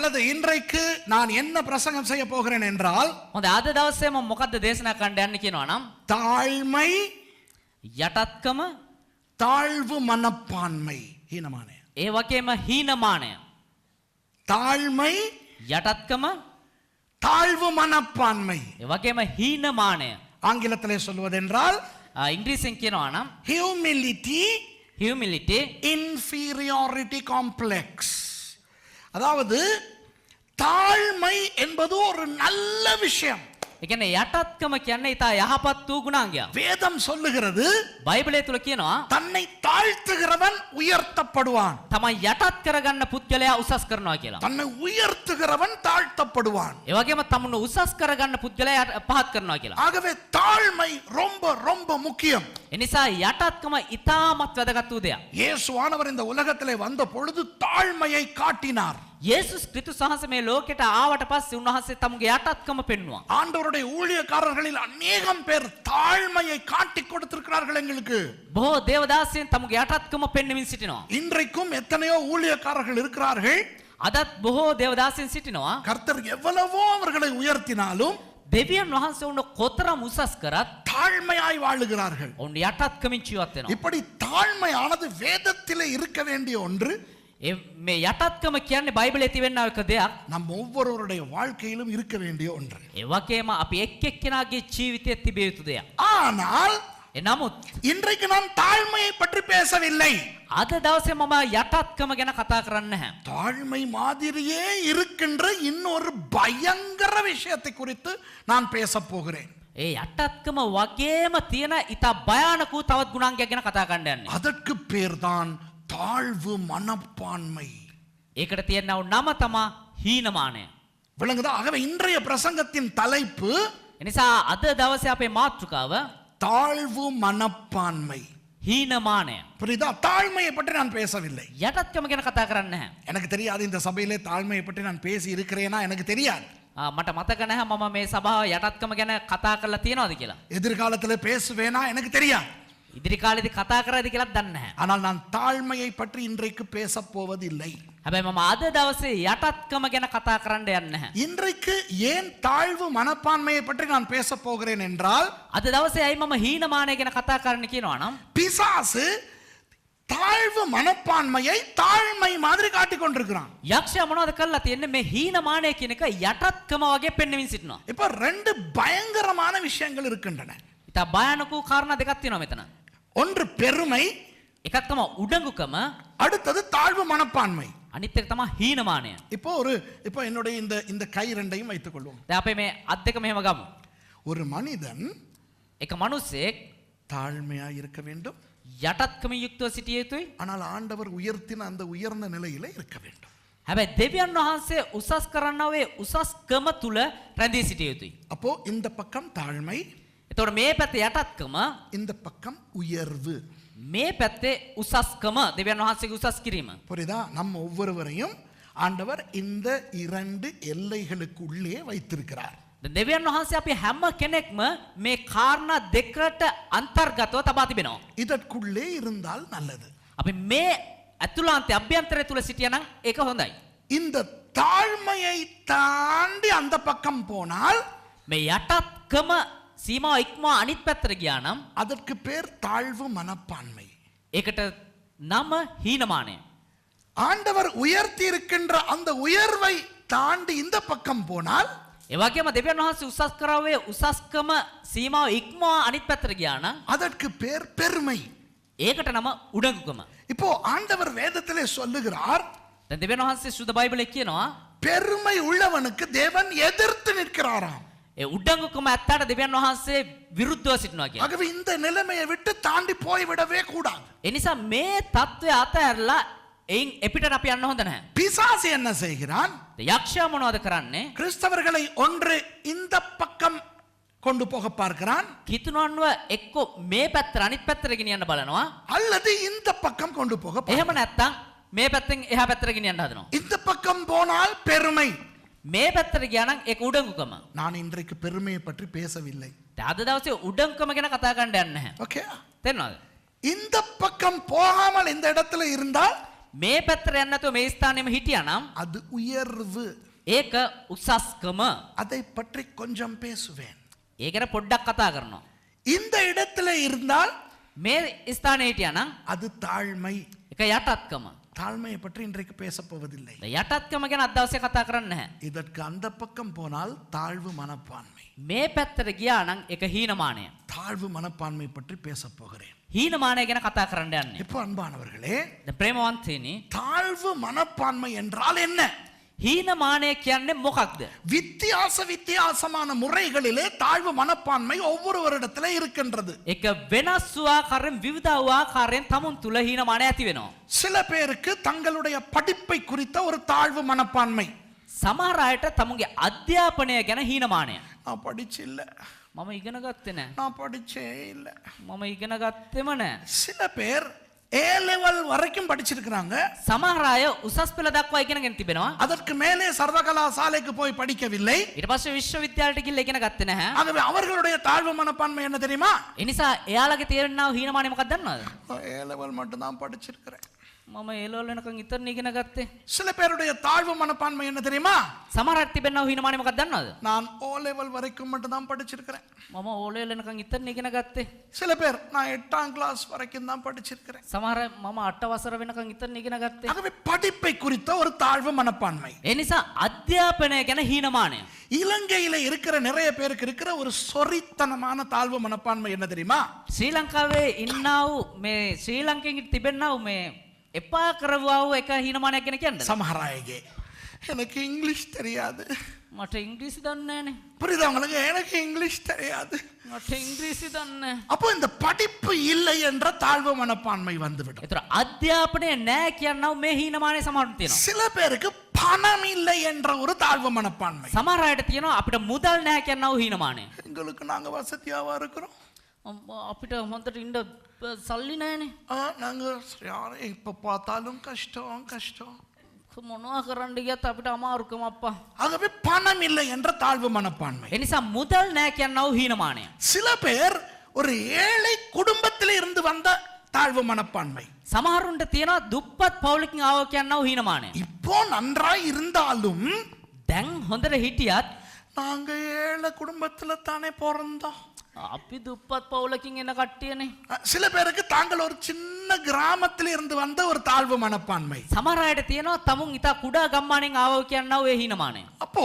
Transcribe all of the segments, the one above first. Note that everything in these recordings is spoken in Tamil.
நல்லது. இன்றைக்கு நான் என்ன பிரசங்கம் செய்ய போகிறேன் என்றால், හොඳ අද දවසේ මම මොකද්ද දේශනා කරන්න යන්නේ කියනවා නම් தாழ்மை, යටත්කම தாழ்வு மனப்பான்மை, ஹீனமான ඒ වගේම හීනමානය தாழ்மை, යටත්කම தாழ்வு மனப்பான்மை. ඒ වගේම හීනමානය ஆங்கிலத்திலே சொல்வதென்றால் ඉංග්‍රීසියෙන් කියනවා නම් humility, humility inferiority complex. அதாவது தாழ்மை என்பது ஒரு நல்ல விஷயம். ඒ කියන්නේ යටත්කම කියන්නේ ඊට යහපත් වූ ගුණාංගයක්. வேதம் சொல்லுகிறது, බයිබලය තුල කියනවා தன்னை தாழ்த்துகிறவன் உயர்த்தப்படுவான், තමයි යටත් කරගන්න පුද්ගලයා උසස් කරනවා කියලා. தன்னை உயர்த்துகிறவன் தாழ்த்தப்படுவான். ඒ වගේම තමුණ උසස් කරගන්න පුද්ගලයා පහත් කරනවා කියලා. ஆகவே தாழ்மை ரொம்ப ரொம்ப முக்கியம். ඒ නිසා යටත්කම ඉතාමත් වැදගත් වූ දෙයක්. இயேசுவானவர் இந்த உலகத்திலே வந்த பொழுது தாழ்மையை காட்டினார். යේසුස් ක්‍රිස්තුස් වහන්සේ මේ ලෝකෙට ආවට පස්සේ උන්වහන්සේ තමුගේ යටත්කම පෙන්වුවා. ஆண்டவருடைய ஊழியக்காரர்களில் அநேகம் பேர் தாழ்மையை காட்டி கொடுத்திருக்கிறார்கள் எங்களுக்கு. බොහෝ දේවදාසයන් තමුගේ යටත්කම පෙන්වමින් සිටිනවා. இன்றைக்கும் எத்தனையோ ஊழியக்காரர்கள் இருக்கிறார்கள். අදත් බොහෝ දේවදාසයන් සිටිනවා. கர்த்தர் எவ்வளவோ அவர்களை உயர்த்தினாலும் දෙවියන් වහන්සේ උන්ව කොතරම් උසස් කරත් தாழ்மையாய் வாழுகிறார்கள். උන් යටත්කමින් ජීවත් වෙනවා. இப்படி தாழ்மையானது வேதத்திலே இருக்க வேண்டிய ஒன்று. මේ යටත්කම කියන්නේ බයිබලයේ තිබෙන එක දෙයක්. நம் ஒவ்வொருவருடைய வாழ்க்கையிலும் இருக்க வேண்டிய ஒன்று. ඒ වගේම අපි එක් එක්කෙනාගේ ජීවිතයේ තිබිය යුතු දෙයක්. ஆனால் එනමුත් இன்றைக்கு நான் தாழ்மையை பற்றி பேசவில்லை. අද දවසේ මම යටත්කම ගැන කතා කරන්නේ නැහැ. தாழ்மை மாதிரியே இருக்கின்ற இன்னொரு பயங்கர விஷயத்தை குறித்து நான் பேச போகிறேன். ඒ යටත්කම වගේම තියෙන ඊට භයානක වූ තවත් ගුණාංගයක් ගැන කතා කරන්න යන්නේ. அதற்கு பேர்தான் தாழ்வு மனப்பான்மை. ඒකට තියෙනව නම තමයි හීනමානය. விளங்குதா? ஆகவே இன்றைய பிரசங்கத்தின் தலைப்பு එනිසා අද දවසේ අපේ මාතෘකාව தாழ்வு மனப்பான்மை. හීනමානය. புரியுதா? தாழ்மையை பற்றி நான் பேசவில்லை. යටත්කම ගැන කතා කරන්නේ නැහැ. எனக்கு தெரியாது இந்த சபையிலே தாழ்மையை பற்றி நான் பேசி இருக்கிறேனா எனக்கு தெரியாது. මට මතක නැහැ මම මේ සභාව යටත්කම ගැන කතා කරලා තියෙනවද කියලා. எதிர்காலத்தில் பேசுவேனா எனக்கு தெரியாது. ඉදිරි කාලෙදි කතා කරයිද කියලාත් දන්නේ නැහැ. ஆனால் நான் தாழ்மையை பற்றி இன்றைக்கு பேச போவதில்லை. හැබැයි මම අද දවසේ යටත්කම ගැන කතා කරන්න යන්නේ නැහැ. இன்றைக்கு ஏன் தாழ்வு மனப்பான்மையை பற்றி நான் பேச போகிறேன் என்றால், අද දවසේ ඇයි මම හීනමානය ගැන කතා කරන්න කියනවා නම් பிசாசு தாழ்வு மனப்பான்மையை தாழ்மை மாதிரி காட்டிக் கொண்டிருக்கிறான். යක්ෂයා මොනවද කරලා තියෙන්නේ මේ හීනමානය කියන එක යටත්කම වගේ පෙන්වමින් සිටිනවා. இப்ப ரெண்டு பயங்கரமான விஷயங்கள் இருக்கின்றன. ඉතින් භයානක වූ කාරණා දෙකක් තියෙනවා මෙතන. ஒன்று பெருமை, එකක් තමයි උඩඟුකම, அடுத்தது தாழ்வு மனப்பான்மை. අනිත් එක තමයි හීනමානය. இப்போ என்னுடைய இந்த கை ரெண்டையும் வைத்துக் கொள்வோம். දැන් අපේ මේ අත් දෙක මෙහෙම ගමු. ஒரு மனிதன் එක මිනිසෙක් தாழ்மையாய் இருக்க வேண்டும். යටත්කමින් යුක්තව සිටිය යුතුයි. ஆனால் ஆண்டவர் உயர்த்தின அந்த உயர்ந்த நிலையில இருக்க வேண்டும். හැබැයි දෙවියන් වහන්සේ උසස් කරනවේ උසස්කම තුල රැඳී සිටිය යුතුයි. அப்போ இந்த பக்கம் தாழ்மை, එතකොට මේ පැත්තේ යටත්කම, இந்த பக்கம் உயர்வு. මේ පැත්තේ උසස්කම, දෙවියන් වහන්සේගේ උසස් කිරීම. புரியுதா? நம்ம ஒவ்வொருவரையும் ஆண்டவர் இந்த இரண்டு எல்லைகளுக்குள்ளே வைத்திருக்கிறார். දෙවියන් වහන්සේ අපි හැම කෙනෙක්ම මේ කාරණා දෙකට අන්තර්ගතව තබා තිබෙනවා. இதற்குள்ளே இருந்தால் நல்லது. අපි මේ ඇතුළාන්තයේ අභ්‍යන්තරය තුල සිටියනම් ඒක හොඳයි. இந்த தாழ்மையை தாண்டி அந்த பக்கம் போனால் මේ යටත්කම සීමාව ඉක්මවා අනිත් පැත්තට ගියා නම් அதற்கு பேர் தாழ்வு மனப்பான்மை. ඒකට නම හීනමානය. ஆண்டவர் உயர்த்தி இருக்கின்ற அந்த உயர்வை தாண்டி இந்த பக்கம் போனால் ඒ වගේම දෙවියන් වහන්සේ උසස් කරාවේ උසස්කම සීමාව ඉක්මවා අනිත් පැත්තට ගියා නම් அதற்கு பேர் பெருமை. ඒකට නම උඩඟුකම. இப்போ ஆண்டவர் வேதத்திலே சொல்லுகிறார், දැන් දෙවියන් වහන්සේ සුද්ධ බයිබලයේ කියනවා பெருமை உள்ளவனுக்கு தேவன் எதிர்த்து நிற்கிறாராம். ඒ උඩඟුකම ඇත්තට දෙවියන් වහන්සේ විරුද්ධව සිටිනවා කියලා. ஆகவே இந்த நிலைமையை விட்டு தாண்டி போய் விடவே கூடாது. ඒ නිසා මේ தત્ත්වය අතහැරලා එයින් එපිටට අපි යන්න හොඳ නැහැ. பிசாசு என்ன செய்கிறான்? යක්ෂයා මොනවද කරන්නේ? கிறிஸ்தவர்களை ஒன்று இந்த பக்கம் கொண்டு போக பார்க்கிறான், කිතුණුවන්ව එක්ක මේ පැත්තට අනිත් පැත්තට ගෙනියන්න බලනවා. அல்லது இந்த பக்கம் கொண்டு போக එහෙම නැත්නම් මේ පැත්තෙන් එහා පැත්තට ගෙනියන්න හදනවා. இந்த பக்கம் போனால் பெருமை. මේ පැත්තට ගියා නම් ඒක උඩඟුකම. நான் இன்றைக்கு பெருமையை பற்றி பேசவில்லை. අද දවසේ උඩඟුකම ගැන කතා කරන්න යන්නේ නැහැ. ஓகே? තේරෙනවද? இந்த பக்கம் போகாமல் இந்த இடத்துல இருந்தால் මේ පැත්තට යන්නේ නැතුව මේ ස්ථානෙම හිටියානම් அது உயர்வு. ඒක උසස්කම. அதை பற்றி கொஞ்சம் பேசுவேன். ඒ ගැන පොඩ්ඩක් කතා කරනවා. இந்த இடத்துல இருந்தால் මේ ස්ථානයේ හිටියානම් அது தாழ்மை. ඒක යටත්කම. தாழ்மையை பற்றி இன்றைக்கு பேசப் போவதில்லை. යටත්කම ගැන අද දවසේ කතා කරන්නේ නැහැ. இதற்கு அந்த பக்கம் போனால் தாழ்வு மனப்பான்மை. මේ පැත්තට ගියා නම් ඒක හීනමානය. தாழ்வு மனப்பான்மை பற்றி பேசப் போகிறேன். හීනමානය ගැන කතා කරන්න යන්නේ. இப்போ அன்பானவர்களே, දැන් ප්‍රේමවන්තයනි, தாழ்வு மனப்பான்மை என்றால் என்ன? හීනමානය කියන්නේ මොකක්ද? வித்தியாசமான முறைகளிலே தாழ்வு மனப்பான்மை ஒவ்வொருவரிடத்திலே இருக்கின்றது. ඒක වෙනස් වූ ආකාරයෙන් විවිධ වූ ආකාරයෙන් තමුන් තුල හීනමානය ඇති වෙනවා. சில பேருக்கு தங்களுடைய படிப்பை குறித்த ஒரு தாழ்வு மனப்பான்மை. සමහර අයට තමුන්ගේ අධ්‍යාපනය ගැන හීනමානය. நான் படிச்சு இல்ல, මම ඉගෙන ගත්තේ නැහැ. நான் படிச்சே இல்ல. මම ඉගෙන ගත්තේම නැහැ. சில பேர் ஏ லெவல் வரைக்கும் படிச்சிருக்கிறாங்க. සමහර අය උසස් පෙළ දක්වා ඉගෙනගෙන තිබෙනවා. அதற்கு மேலே சர்வகலாசாலைக்கு போய் படிக்கவில்லை. ඊට පස්සේ විශ්වවිද්‍යාලයට ගිහිල්ලා ඉගෙන ගත්තේ නැහැ. ஆகவே அவர்களுடைய தாழ்வு மனப்பான்மை என்ன தெரியுமா? ඒ නිසා එයාලගේ තේරෙනා වූ හීනමානය මොකක්ද දන්නවද? ஏ லெவல் மட்டும் தான் படிச்சிருக்கிறேன். මම ඒ ලෙවල් වෙනකන් ඉතරනේ ඉගෙන ගත්තේ. சில பேருடைய தாழ்வு மனப்பான்மை என்ன தெரியுமா? සමහර අය තිබෙනා වූ හීනමානය මොකක්ද දන්නවද? நான் ஓ லெவல் வரைக்கும் மட்டும் தான் படிச்சிருக்கிறேன். මම ඕ ලෙවල් වෙනකන් ඉතරනේ ඉගෙන ගත්තේ. சில பேர் நான் 8ஆம் கிளாஸ் வரைக்கும் தான் படிச்சிருக்கிறேன். සමහර අය මම 8 වසර වෙනකන් ඉතරනේ ඉගෙන ගත්තේ. ஆகவே படிப்பை குறித்த ஒரு தாழ்வு மனப்பான்மை. ඒ නිසා අධ්‍යාපනය ගැන හීනමානය. இலங்கையில இருக்கிற நிறைய பேருக்கு இருக்கிற ஒரு சொரித்தனமான தாழ்வு மனப்பான்மை என்ன தெரியுமா? ශ්‍රී ලංකාවේ ඉන්නා වූ මේ ශ්‍රී ලංකෙන් තිබෙනා වූ මේ එපා කරවුවා වූ එක හීනමානයක් ගැන කියන්නද? சமஹராயகே, எனக்கு இங்கிலீஷ் தெரியாது. මට ඉංග්‍රීසි දන්නේ නැහනේ. புரியுதா உங்களுக்கு? எனக்கு இங்கிலீஷ் தெரியாது. මට ඉංග්‍රීසි දන්නේ නැහැ. அப்போ இந்த படிப்பு இல்லை என்ற தாழ்வு மனப்பான்மை வந்துவிடும். ඒතර අධ්‍යාපනය නැහැ කියනව මේ හීනමානය සමහරුන් තියෙනවා. சில பேருக்கு பணம் இல்லை என்ற ஒரு தாழ்வு மனப்பான்மை. සමහර අයට තියෙනවා අපිට මුදල් නැහැ කියනව හීනමානය. எங்களுக்கு நாங்க வசதியாவா இருக்கிறோம். අපිට හොඳට ඉන්න සල්ලි නැහනේ. நாங்க இப்ப பார்த்தாலும் கஷ்டம் கஷ்டம். මොනවා කරන්න ගියත් අපිට අමාරුකම අප්පා. ஆகவே பணம் இல்லை என்ற தாழ்வு மனப்பான்மை. ඒ නිසා මුදල් නැහැ කියනව හීනමානය. சில பேர் ஒரு ஏழை குடும்பத்திலே இருந்து வந்த தாழ்வு மனப்பான்மை. සමහරුන්ට තියෙනවා දුප්පත් පවුලකින් ආව කියනව හීනමානය. இப்போ நன்றாய் இருந்தாலும் දැන් හොඳට හිටියත් நாங்க ஏழை குடும்பத்துல தானே பிறந்தோம். අපි දුප්පත් පවුලකින් එන කට්ටියනේ. சில பேருக்கு தாங்கள் ஒரு சின்ன கிராமத்தில் இருந்து வந்த ஒரு தாழ்வு மனப்பான்மை. සමහර අයට තියෙනවා තමුන් ඉතා කුඩා ගම්මානෙන් ආව කියනව ඒ හීනමානය. அப்போ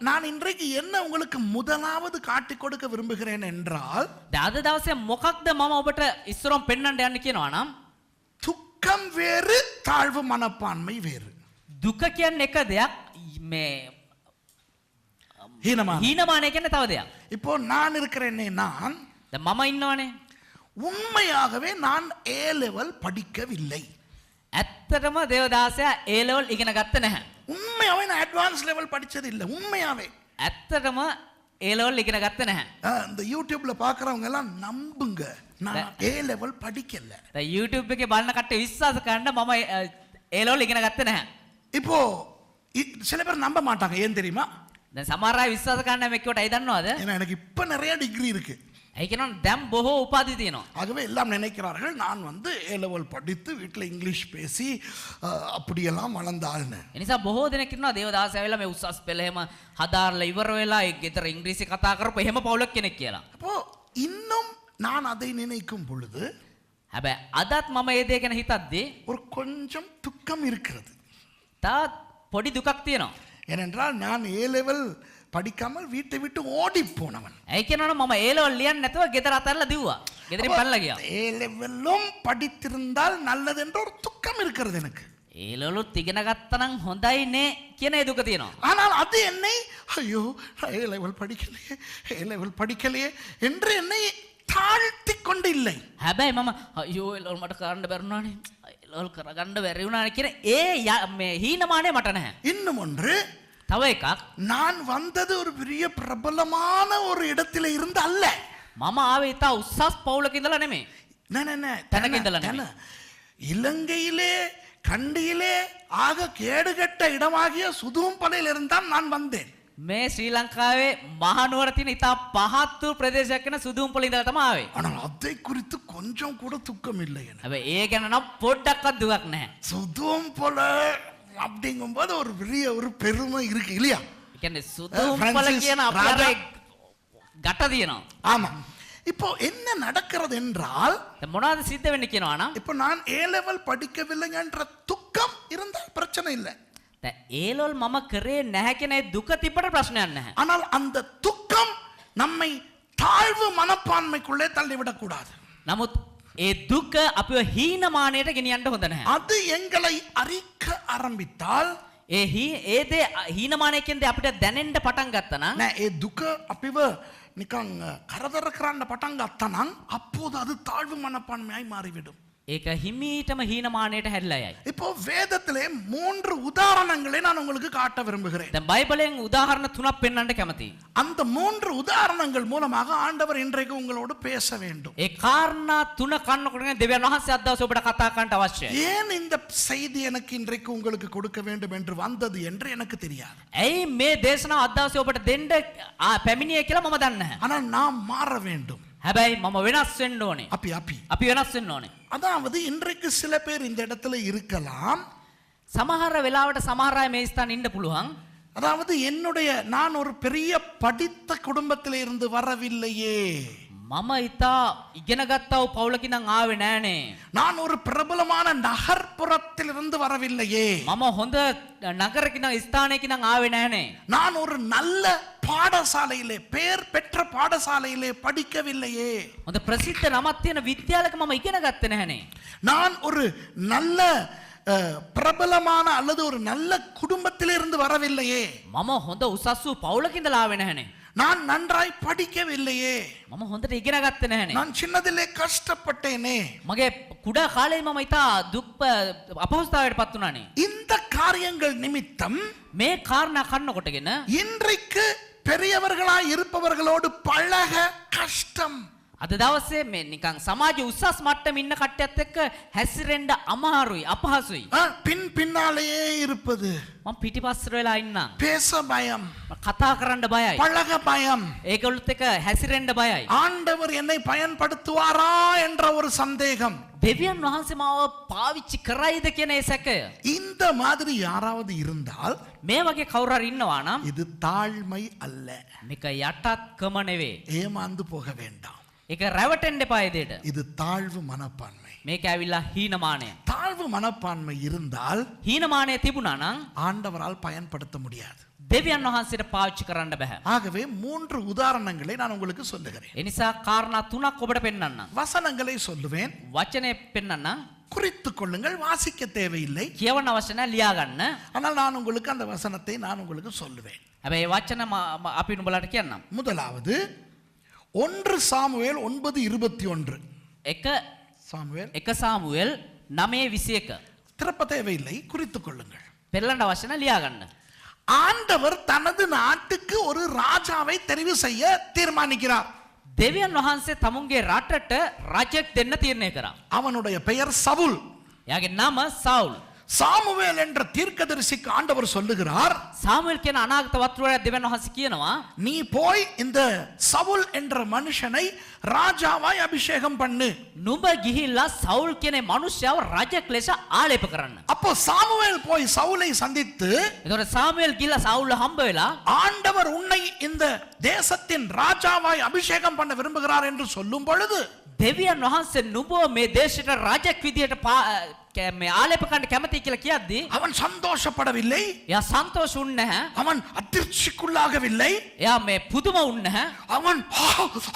நான் இன்றைக்கு என்ன உங்களுக்கு முதலாவது காட்டிக் கொடுக்க விரும்புகிறேன் என்றால், දැන් අද දවසේ මොකක්ද මම ඔබට ඉස්සරම් පෙන්වන්න යන්න කියනවා නම් துக்கம் வேறு தாழ்வு மனப்பான்மை வேறு. දුක කියන්නේ එක දෙයක්, මේ ஹீனமான. හීනමානය කියන්නේ තව දෙයක්. இப்போ நான் இருக்கிறேனே, நான் දැන් මම ඉන්නවනේ. உண்மையாகவே நான் ஏ லெவல் படிக்கவில்லை. ඇත්තටම දේවදාසයා ඒ ලෙවල් ඉගෙන ගත්තේ නැහැ. உண்மையாவே நான் அட்வான்ஸ் லெவல் படிச்சது இல்லை. உண்மையாவே ඇත්තටම ඒ ලෙවල් ඉගෙන ගත්තේ නැහැ. இந்த யூடியூப்ல பாக்குறவங்க எல்லாம் நம்புங்க, நான் ஏ லெவல் படிக்கல. දැන් YouTube එකේ බලන කට්ටිය විශ්වාස කරන්න මම ඒ ලෙවල් ඉගෙන ගත්තේ නැහැ. இப்போ சில பேர் நம்ப மாட்டாங்க. ஏன் தெரியுமா? දැන් සමහර අය විශ්වාස කරන්න මේකට ඇයි දන්නවද? ஏன்னா எனக்கு இப்ப நிறைய டிகிரி இருக்கு. ඒ කියනවා දැන් බොහෝ උපාධි තියෙනවා. ஆகவே எல்லாம் நினைக்கிறார்கள் நான் ஏ லெவல் படித்து வீட்டில் இங்கிலீஷ் பேசி அப்படியெல்லாம் வளர்ந்தாள்னு. ඒ නිසා බොහෝ දෙනෙක් ඉන්නවා දේවදාස ඇවිල්ලා මේ උසස් පෙළ එහෙම හදාarලා ඉවර වෙලා ඒ ගෙදර ඉංග්‍රීසි කතා කරපු එහෙම පවුලක් කෙනෙක් කියලා. அப்போ இன்னும் நான் அதை நினைக்கும் பொழுது හැබැයි අදත් මම ඒ දේ ගැන හිතද්දී ஒரு கொஞ்சம் துக்கம் இருக்கிறது. තාත් පොඩි දුකක් තියෙනවා. ஏனென்றால் நான் ஏ லெவல் படிக்காமல் வீட்டை விட்டு ஓடி போனவன். ඒ කියනවනේ මම ඒ ලෙවල් ලියන්නේ නැතුව ගෙදර අතහැරලා දිව්වා. ගෙදරින් පැනලා ගියා. ஏ லெவலும் படித்திருந்தால் நல்லது என்ற ஒரு துக்கம் இருக்கிறது எனக்கு. ඒ ලෙවලුත් ඉගෙන ගත්තා නම් හොඳයි නේ කියන ඒ දුක තියෙනවා. ஆனால் அது என்னை ஐயோ ஏ லெவல் படிக்கலையே, ஏ லெவல் படிக்கலையே என்று என்னை தாழ்த்தி கொண்டு இல்லை. හැබැයි මම අයියෝ ඒ ලෙවල් මට කරන්න බැරුණානේ. ඒ ලෙවල් කරගන්න බැරි වුණානේ කියන ඒ මේ හීනමානේ මට නැහැ. இன்னும் ஒன்று, තව එකක්, நான் வந்தது ஒரு பெரிய பிரபலமான ஒரு இடத்துல இருந்து அல்ல. මම ආවේ ඉතා උසස් පවුලක ඉඳලා නෙමෙයි. තැනක ඉඳලා නෙමෙයි. இலங்கையிலே கண்டியிலே ஆக கேடுகட்ட இடமாகிய சுதும்பலையில் இருந்தால் நான் வந்தேன். මේ ශ්‍රී ලංකාවේ මහනුවර තියෙන ඉතා පහත් වූ ප්‍රදේශයක් වෙන සුදුම්පොළ ඉඳලා තමයි ආවේ. ஆனால் அதை குறித்து கொஞ்சம் கூட துக்கம் இல்லை எனக்கு. හැබැයි ඒ ගැන නම් පොඩ්ඩක්වත් දුකක් නැහැ. சுதும்பொல அப்படிங்கும்போது ஒரு பெரிய ஒரு பெருமை இருக்கு இல்லையா? ඒ කියන්නේ සුදුම්පොළ பிரான்சிஸ் කියන අපේ ராஜா. ගැට තියෙනවා. ஆமா. இப்போ என்ன நடக்கிறது என்றால் දැන් මොනවද සිද්ධ වෙන්නේ කියනවා නම් இப்போ நான் ஏ லெவல் படிக்கவில்லைங்கன்ற துக்கம் இருந்தால் பிரச்சனை இல்லை. දැන් ඒලොල් මම කරේ නැහැ කියන ඒ දුක තිබ්බට ප්‍රශ්නයක් නැහැ. ஆனால் அந்த துக்கம் நம்மை தாழ்வு மனப்பான்மைக்குள்ளே தள்ளிவிடக் கூடாது. නමුත් ඒ දුක අපිව හීනමානයට ගෙනියන්න හොඳ නැහැ. அது எங்களை அரிக்க ஆரம்பித்தால் ඒ දේ හීනමානය කියන දේ අපිට දැනෙන්න පටන් ගත්තා නම් නෑ ඒ දුක අපිව නිකන් කරදර කරන්න පටන් ගත්තා නම් அப்போது அது தாழ்வு மனப்பான்மையாய் மாறிவிடும். ඒක හිමීටම හීනමානයට හැරිලා යයි. இப்போ வேதத்திலே 3 உதாரணங்களை நான் உங்களுக்கு காட்ட விரும்புகிறேன். දැන් බයිබලයෙන් උදාහරණ තුනක් පෙන්වන්න කැමතියි. அந்த 3 உதாரணங்கள் மூலமாக ஆண்டவர் இன்றைக்கு உங்களோடு பேச வேண்டும். ඒ කාරණා තුන කන්නකොට දෙවියන් වහන්සේ අද දවසේ ඔබට කතා කරන්නට අවශ්‍යයි. ஏன் இந்த செய்தி எனக்கு இன்றைக்கு உங்களுக்கு கொடுக்க வேண்டும் என்று வந்தது என்று எனக்கு தெரியாது. ඇයි මේ දේශනාව අද දවසේ ඔබට දෙන්න පැමිණියේ කියලා මම දන්නේ නැහැ. ஆனால் நாம் மாற வேண்டும். හැබැයි මම වෙනස් වෙන්න ඕනේ. අපි වෙනස් වෙන්න ඕනේ. அதாவது இன்றைக்கு சில பேர் இந்த இடத்துல இருக்கலாம். සමහර වෙලාවට සමහර අය මේ ස්ථානේ ඉන්න පුළුවන්. அதாவது நான் ஒரு பெரிய படித்த குடும்பத்திலே இருந்து வரவில்லையே. මම ඉතා ඉගෙනගත්තා වූ පවුලකින් නම් ආවේ නෑනේ. நான் ஒரு பிரபலமான நகர்ப்புறத்தில் இருந்து வரவில்லையே. මම හොඳ නගරකින් නම් ස්ථානයකින් නම් ආවේ නෑනේ. நான் ஒரு நல்ல பாடசாலையிலே பெயர் பெற்ற பாடசாலையிலே படிக்கவில்லையே. හොඳ ප්‍රසිද්ධ නමක් තියෙන විද්‍යාලයක මම ඉගෙන ගත්තේ නැහනේ. நான் ஒரு நல்ல பிரபலமான அல்லது ஒரு நல்ல குடும்பத்திலே இருந்து வரவில்லையே. මම හොඳ උසස් වූ පවුලකින් ඉඳලා ආවේ නැහනේ. நான் நன்றாய் படிக்கவில்லையே. මම හොඳට ඉගෙන ගත්තේ නැහනේ. நான் சின்னதிலே கஷ்டப்பட்டேனே. මගේ කුඩා කාලේ මම ඉතා දුක් අපහසුතාවයට පත් වුණානේ. இந்த காரியங்கள் நிமித்தம் මේ කාරණා කන්නකොටගෙන இன்றைக்கு பெரியவர்களாய் இருப்பவர்களோடு பழக கஷ்டம். අද දවසේ මේ නිකන් සමාජ උසස් මට්ටමේ ඉන්න කට්ටියත් එක්ක හැසිරෙන්න අමාරුයි අපහසුයි. பின் பின்னாலேயே இருப்பது, මම පිටිපස්සට වෙලා ඉන්නම්. பேச பயம், කතා කරන්න බයයි. பழக பயம், ඒගොල්ලොත් එක්ක හැසිරෙන්න බයයි. ஆண்டவர் என்னை பயன்படுத்துவாரா என்ற ஒரு சந்தேகம். දෙවියන් වහන්සේ මාව පාවිච්චි කරයිද කියන ඒ සැකය. இந்த மாதிரி யாராவது இருந்தால் මේ වගේ කවුරු හරි ඉන්නවා නම් இது தாழ்மை அல்ல. මේක යටත්කම නෙවෙයි. ஏமாந்து போக வேண்டாம். ඒක රැවටෙන්න එපා ඒ දෙයට. இது தாழ்வு மனப்பான்மை. මේක ඇවිල්ලා හීනමානය. தாழ்வு மனப்பான்மை இருந்தால் හීනමානය තිබුණා නම් ஆண்டவரால் பயன்படுத்த முடியாது. දෙවියන් වහන්සේට පාවිච්චි කරන්න බෑ. ஆகவே 3 உதாரணங்களை நான் உங்களுக்கு சொல்லுகிறேன். ඒ නිසා කාරණා තුනක් ඔබට පෙන්වන්නම්. வசனங்களை சொல்லுவேன், වචනේ පෙන්වන්නම්. குறித்துக் கொள்ளுங்கள், வாசிக்க தேவையில்லை. කියවන්න අවශ්‍ය නැහැ, லியா ගන්න. ஆனால் நான் உங்களுக்கு அந்த வசனத்தை நான் உங்களுக்கு சொல்லுவேன். හැබැයි වචන අපි නුඹලාට කියන්නම්. முதலாவது 1 சாமுவேல் 9:21. එක சாமுவேல் සාමුවෙල් 9:21. திறப்ப தேவையில்லை, குறித்துக் கொள்ளுங்கள். පෙරලන්න අවශ්‍ය නැහැ, லியா ගන්න. ஆண்டவர் தனது நாட்டுக்கு ஒரு ராஜாவை தெரிவு செய்ய தீர்மானிக்கிறார். දෙවියන් වහන්සේ තමුන්ගේ රටට රජෙක් දෙන්න තීරණය කරා. அவனுடைய பெயர் சவுல். එයාගේ නම සවුල්. சாமுவேல் என்ற தீர்க்கதரிசிக்கு ஆண்டவர் சொல்லுகிறார், සාමුවෙල් කියන අනාගත වතුරට දෙවියන් වහන්සේ කියනවා, நீ போய் இந்த சவுல் என்ற மனுஷனை ராஜாவாய் அபிஷேகம் பண்ணு. නුඹ ගිහිල්ලා සවුල් කියන මනුස්සයව රජෙක් ලෙස ආලේප කරන්න. அப்போ சாமுவேல் போய் சவுலை சந்தித்து, එතකොට සාමුවෙල් ගිහිල්ලා සවුල්ව හම්බ වෙලා ஆண்டவர் உன்னை இந்த தேசத்தின் ராஜாவாய் அபிஷேகம் பண்ண விரும்புகிறார் என்று சொல்லும் பொழுது, දෙවියන් වහන්සේ නුඹව මේ දේශයට රජෙක් විදියට මේ ආලේප කරන්න කැමති කියලා කියද්දී அவன் சந்தோஷப்படவில்லை, එයා සන්තෝෂ වුන්නේ නැහැ. அவன் அதிர்ச்சிக்குள்ளாகவில்லை, එයා මේ පුදුම වුන්නේ නැහැ. அவன்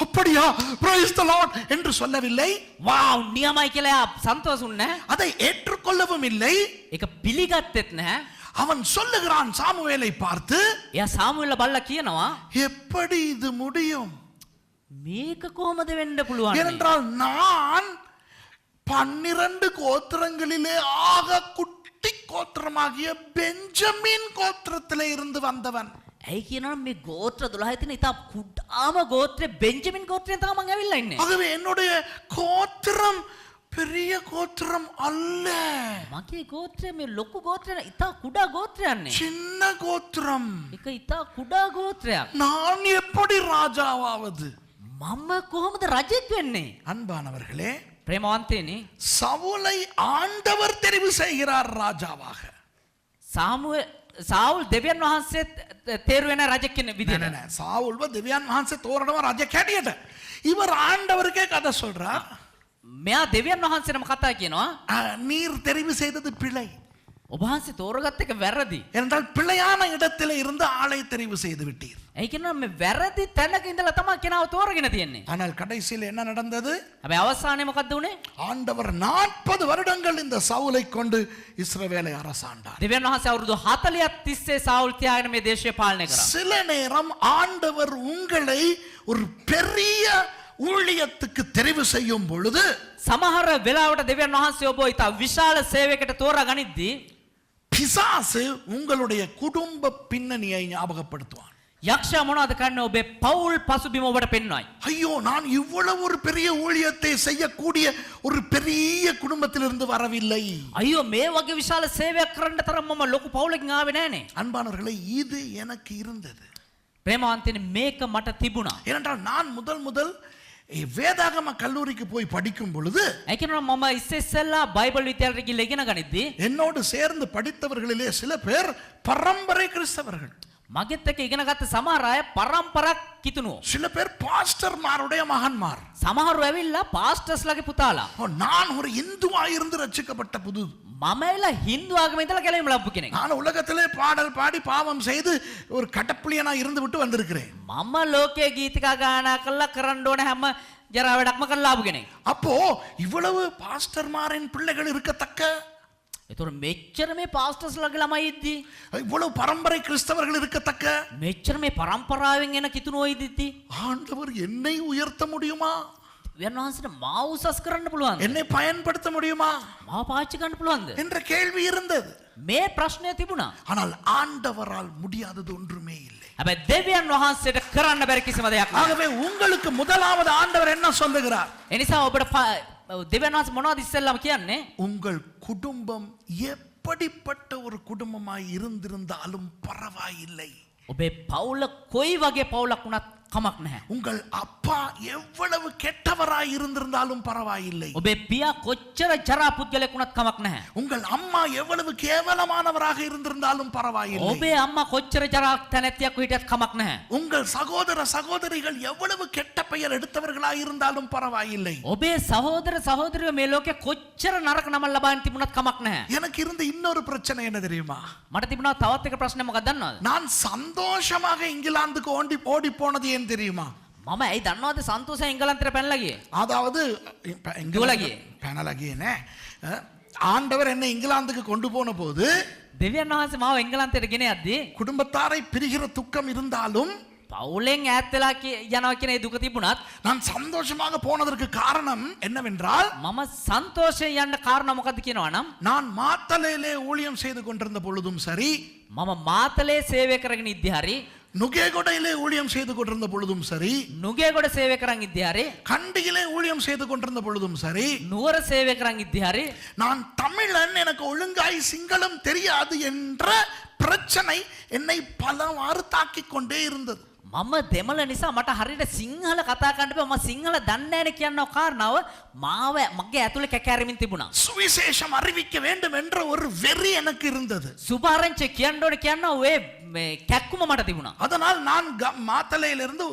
அப்படியா praise the Lord என்று சொல்லவில்லை, වාව් නියමයි කියලා එයා සන්තෝෂ වුන්නේ නැහැ. அதை ஏற்றுக்கொள்ளவும் இல்லை. ඒක පිළිගත්තෙත් නැහැ. அவன் சொல்லுகிறான் சாமுவேலை பார்த்து, එයා සාමුවෙල්ලා බලලා කියනවා, எப்படி இது முடியும்? මේක කොහොමද වෙන්න පුළුවන්? ஏனென்றால் நான் 12 கோத்திரங்களிலே ஆக குட்டி கோத்திரமாகிய பெஞ்சமின் கோத்திரத்திலே இருந்து வந்தவன். ඇයි කියනවා මේ ගෝත්‍ර 12 තියෙන ඉතා කුඩාම ගෝත්‍රේ බෙන්ජමින් ගෝත්‍රයෙන් තමයි මම ඇවිල්ලා ඉන්නේ. ஆகவே என்னுடைய கோத்திரம் பெரிய கோத்திரம் அல்ல, මගේ ගෝත්‍රය මේ ලොකු ගෝත්‍රය ඉතා කුඩා ගෝත්‍රයන්නේ. சின்ன கோத்திரம். එක ඉතා කුඩා ගෝත්‍රයක්. நான் எப்படி ராஜாவாவது? මම කොහොමද රජෙක් වෙන්නේ? அன்பானவர்களே, ප්‍රේමවන්තයනි, சவுலை ஆண்டவர் தெரிவு செய்கிறார் ராஜாவாக. සාවුල් දෙවියන් වහන්සේ තේරුවෙන රජෙක් කෙනෙක් විදියට. சாவுல்வ திவ்யான் வහන්සේ தோரணவ ராஜ கேட்டியட இவர் ஆண்டவருக்கே கதை சொல்றார். මෙයා දෙවියන් වහන්සේනම කතා කියනවා. நீர் தெரிவு செய்தது பிழை. ඔබ වහන්සේ තෝරගත්ත එක වැරදි. என்றால் பிழையான இடத்திலே இருந்து ஆளை தெரிவு செய்து விட்டீர். ඒ කියනවා මේ වැරදි තැනක ඉඳලා තමයි කෙනාව තෝරගෙන තියෙන්නේ. ஆனால் கடைசியில் என்ன நடந்தது? හැබැයි අවසානයේ මොකද්ද උනේ? ஆண்டவர் 40 வருடங்கள் இந்த சவுலை கொண்டு இஸ்ரவேலை அரசாண்டார். දෙවියන් වහන්සේ අවුරුදු 40ක් තිස්සේ සාවුල් තියාගෙන මේ දේශය පාලනය කරා. சில நேரம் ஆண்டவர் உங்களை ஒரு பெரிய ஊழியத்துக்கு தெரிவு செய்யும் பொழுது සමහර වෙලාවට දෙවියන් වහන්සේ ඔබ ඉතා විශාල සේවයකට තෝරා ගනිද්දී பிசாசு உங்களுடைய குடும்ப பின்னணியை ஞாபகப்படுத்துவான். යක්ෂයා මොනවද කරන්නේ? ඔබේ පෞල් පසුබිම ඔබට පෙන්වයි. ஐயோ, நான் இவ்வளவு ஒரு பெரிய ஊழியத்தை செய்யக்கூடிய ஒரு பெரிய குடும்பத்திலிருந்து வரவில்லை. අයියෝ මේ වගේ විශාල සේවයක් කරන්න තරම් මම ලොකු පවුලකින් ආවේ නෑනේ. அன்பானவர்களே, இது எனக்கு இருந்தது. ප්‍රේමවන්තයනි, මේක මට තිබුණා. ஏனென்றால் நான் முதல் வேதாகம கல்லூரிக்கு போய் படிக்கும் பொழுது ඒ කියනවා මම ඉස්සෙල්ලා බයිබල් විද්‍යාලයට ගිහලා ඉගෙන ගනිද්දී என்னோடு சேர்ந்து படித்தவர்களிலே சில பேர் பரம்பரை கிறிஸ்தவர்கள், මගෙත් එක්ක ඉගෙන ගත්ත සමහර අය පරම්පරාවක් කිතුණෝ. சில பேர் பாஸ்டர்மாருடைய மகன்மார். සමහරව ඇවිල්ලා පාස්ටර්ස්ලාගේ පුතාලා. நான் ஒரு இந்துவா இருந்து ரட்சிக்கப்பட்ட புது, මම ඇවිල්ලා හින්දු ආගමේ ඉඳලා ගැලවීම ලැබපු කෙනෙක්. நான் உலகத்திலே பாடல் பாடி பாவம் செய்து ஒரு கடப்புளியனா இருந்து விட்டு வந்திருக்கிறேன். මම ලෝකයේ ගීතිකා ගායනා කළා කරන්න ඕන හැම ජරා වැඩක්ම කරලා ආපු කෙනෙක්. அப்போ இவ்வளவு பாஸ்டர்மாரின் பிள்ளைகள் இருக்கத்தக்க, ඒතොර මෙච්චර මේ පාස්ටර්ස්ලාගේ ළමයි ඉද්දි, இவ்வளவு பரம்பரை கிறிஸ்தவர்கள் இருக்கத்தக்க මෙච්චර මේ පරම්පරාවෙන් එන කිතුණෝ ඉද්දි ஆண்டவர் என்னை உயர்த்த முடியுமா? දෙවියන් වහන්සේට මාව උසස් කරන්න පුළුවන්ද? என்னை பயன்படுத்த முடியுமா මාව පාවිච්චි කරන්න පුළුවන්ද? என்ற கேள்வி இருந்தது. මේ ප්‍රශ්නය තිබුණා. ஆனால் ஆண்டவரால் முடியாதது ஒன்றுமே இல்லை. හැබැයි දෙවියන් වහන්සේට කරන්න බැරි කිසිම දෙයක් නෑ. ஆகவே உங்களுக்கு முதலாவது ஆண்டவர் என்ன சொல்லுகிறார்? ඒ නිසා ඔබට දෙවියන් වහන්සේ මොනවද ඉස්සෙල්ලාම කියන්නේ? உங்கள் குடும்பம் எப்படிப்பட்ட ஒரு குடும்பமாய் இருந்திருந்தாலும் பரவாயில்லை. ඔබේ පවුල කොයි වගේ පවුලක් වුණත් කමක් නැහැ. உங்கள் அப்பா எவ்வளவு கெட்டவராய் இருந்திருந்தாலும் பரவாயில்லை. ඔබේ පියා කොච්චර ජරා පුද්ගලෙක් වුණත් කමක් නැහැ. உங்கள் அம்மா எவ்வளவு கேவலமானவராக இருந்திருந்தாலும் பரவாயில்லை. ඔබේ අම්මා කොච්චර ජරා තැනැත්තියක් හිටියත් කමක් නැහැ. உங்கள் சகோதர சகோதரிகள் எவ்வளவு கெட்ட பெயர் எடுத்தவர்களாய் இருந்தாலும் பரவாயில்லை. ඔබේ සහෝදර සහෝදරියෝ මේ ලෝකේ කොච්චර නරක නම ලබාගෙන තිබුණත් කමක් නැහැ. எனக்கு இருந்த இன்னொரு பிரச்சனை என்ன தெரியுமா? මට තිබුණා තවත් එක ප්‍රශ්නයක් මොකක්ද දන්නවද? நான் சந்தோஷமாக இங்கிலாந்துக்கு ஓடி போனது ஏன் தெரியுமா? මම ඇයි දන්නවද සන්තෝෂයෙන් එංගලන්තයට පැනලා ගියේ? அதாவது දුවලගියේ. පැනලගියேனே, ஆண்டவர் என்னை இங்கிலாந்துக்கு கொண்டு போன போது දෙවියන් වහන්සේ මාව එංගලන්තයට ගෙන යද්දී குடும்பத்தாரை பிரிகிற துக்கம் இருந்தாலும் පවුලෙන් ඈත් වෙලා යනවා කියන ඒ දුක තිබුණත් நான் சந்தோஷமாக போனதற்கு காரணம் என்னவென்றால் මම සන්තෝෂයෙන් යන්න කාරණා මොකද්ද කියනවා නම් நான் மாத்தலையிலே ஊழியம் செய்து கொண்டிருந்த பொழுதும் சரி, මම මාතලේ සේවය කරගෙන ඉද්දි හරි, நுகேகொடையிலே ஊழியம் செய்து கொண்டிருந்த பொழுதும் சரி, නුගේගොඩ සේවය කරන් ඉද්දි හරි, கண்டியிலே ஊழியம் செய்து கொண்டிருந்த பொழுதும் சரி, නුවර සේවය කරන් ඉද්දි හරි, நான் தமிழன், எனக்கு ஒழுங்காய் சிங்களம் தெரியாது என்ற பிரச்சனை என்னை பலவாறு தாக்கிக் கொண்டே இருந்தது. මම දෙමළ නිසා මට හරියට සිංහල කතා කරන්න බෑ. මම සිංහල දන්නේ නැහැ කියන කාරණාව මාව මගේ ඇතුලේ කැකෑරෙමින් තිබුණා. சுவிசேஷம் அறிவிக்க வேண்டும் என்ற ஒரு வெறி எனக்கு இருந்தது. සුභාරංචි කියන්න ඕනේ කියන ඔය මේ කැක්කුම මට තිබුණා. அதனால் நான் மாத்தலையிலிருந்து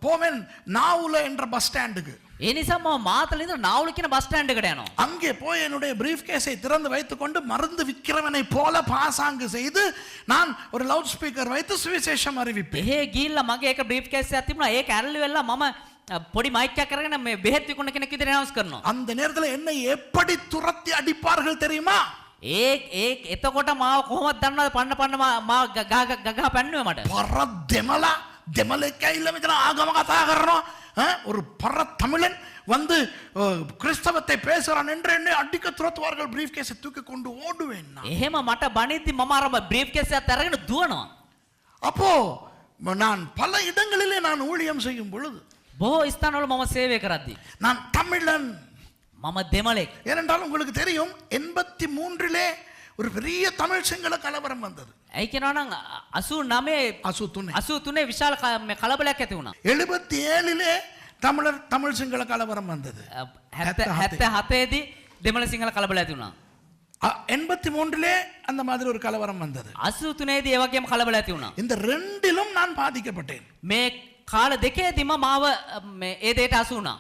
போவேன் நாவுல என்ற பஸ் ஸ்டாண்டுக்கு. ඒ නිසා මම මාතලේ ඉඳලා නාවුල කියන බස් ස්ටෑන්ඩ් එකට යනවා. அங்கே போய் என்னுடைய பிரீஃப் கேஸை திறந்து வைத்துக்கொண்டு மருந்து விற்கிறவனை போல பாசாங்கு செய்து நான் ஒரு லவுட் ஸ்பீக்கர் வைத்து சுவிசேஷம் அறிவிப்பேன். එහෙ ගිහිල්ලා මගේ එක බ්‍රීෆ් කේස් එකක් තිබුණා. ඒක ඇරලි වෙලා මම පොඩි මයික් එකක් අරගෙන මේ බෙහෙත් විකුණන කෙනෙක් විදිහට අනවුන්ස් කරනවා. அந்த நேரத்தில் என்னை எப்படி துரத்தி அடிப்பார்கள் தெரியுமா? එතකොට මාව කොහොමද දන්නවද? පන්න මාව ගගා පැන්නුවේ මට. பர தெமலா தெமலைக்கா இல்ல மித்திர ஆகம கதா කරනවා. ஒரு பர தமிழன் வந்து கிறிஸ்தவத்தை பேசுறான் என்று என்னை அடிக்க துரத்துவார்கள். பிரீஃப் கேஸை தூக்கி கொண்டு ஓடுவேன். එහෙම මට බණිද්දි මම අර බ්‍රීෆ් කේස් එකත් අරගෙන දුවනවා. அப்போ நான் பல இடங்களிலே நான் ஊழியம் செய்யும் பொழுது බොහෝ ස්ථානවල මම සේවය කරද්දී நான் தமிழன், මම දෙමළෙක්. ஏனென்றால் உங்களுக்கு தெரியும் 83 ஒரு பெரிய தமிழ் சிங்கள கலவரம் வந்தது. ඇයි කියනවා නම් 89 83 83 විශාල කලබලයක් ඇති වුණා. 77 தமிழ் சிங்கள கலவரம் வந்தது. 77 දී දෙමළ සිංහල කලබල ඇති වුණා. 83 அந்த மாதிரி ஒரு கலவரம் வந்தது. 83 දී ඒ වගේම කලබල ඇති වුණා. இந்த ரெண்டிலும் நான் பாதிக்கப்பட்டேன். මේ කාල දෙකේදීම මාව ඒ දෙයට අසු වුණා.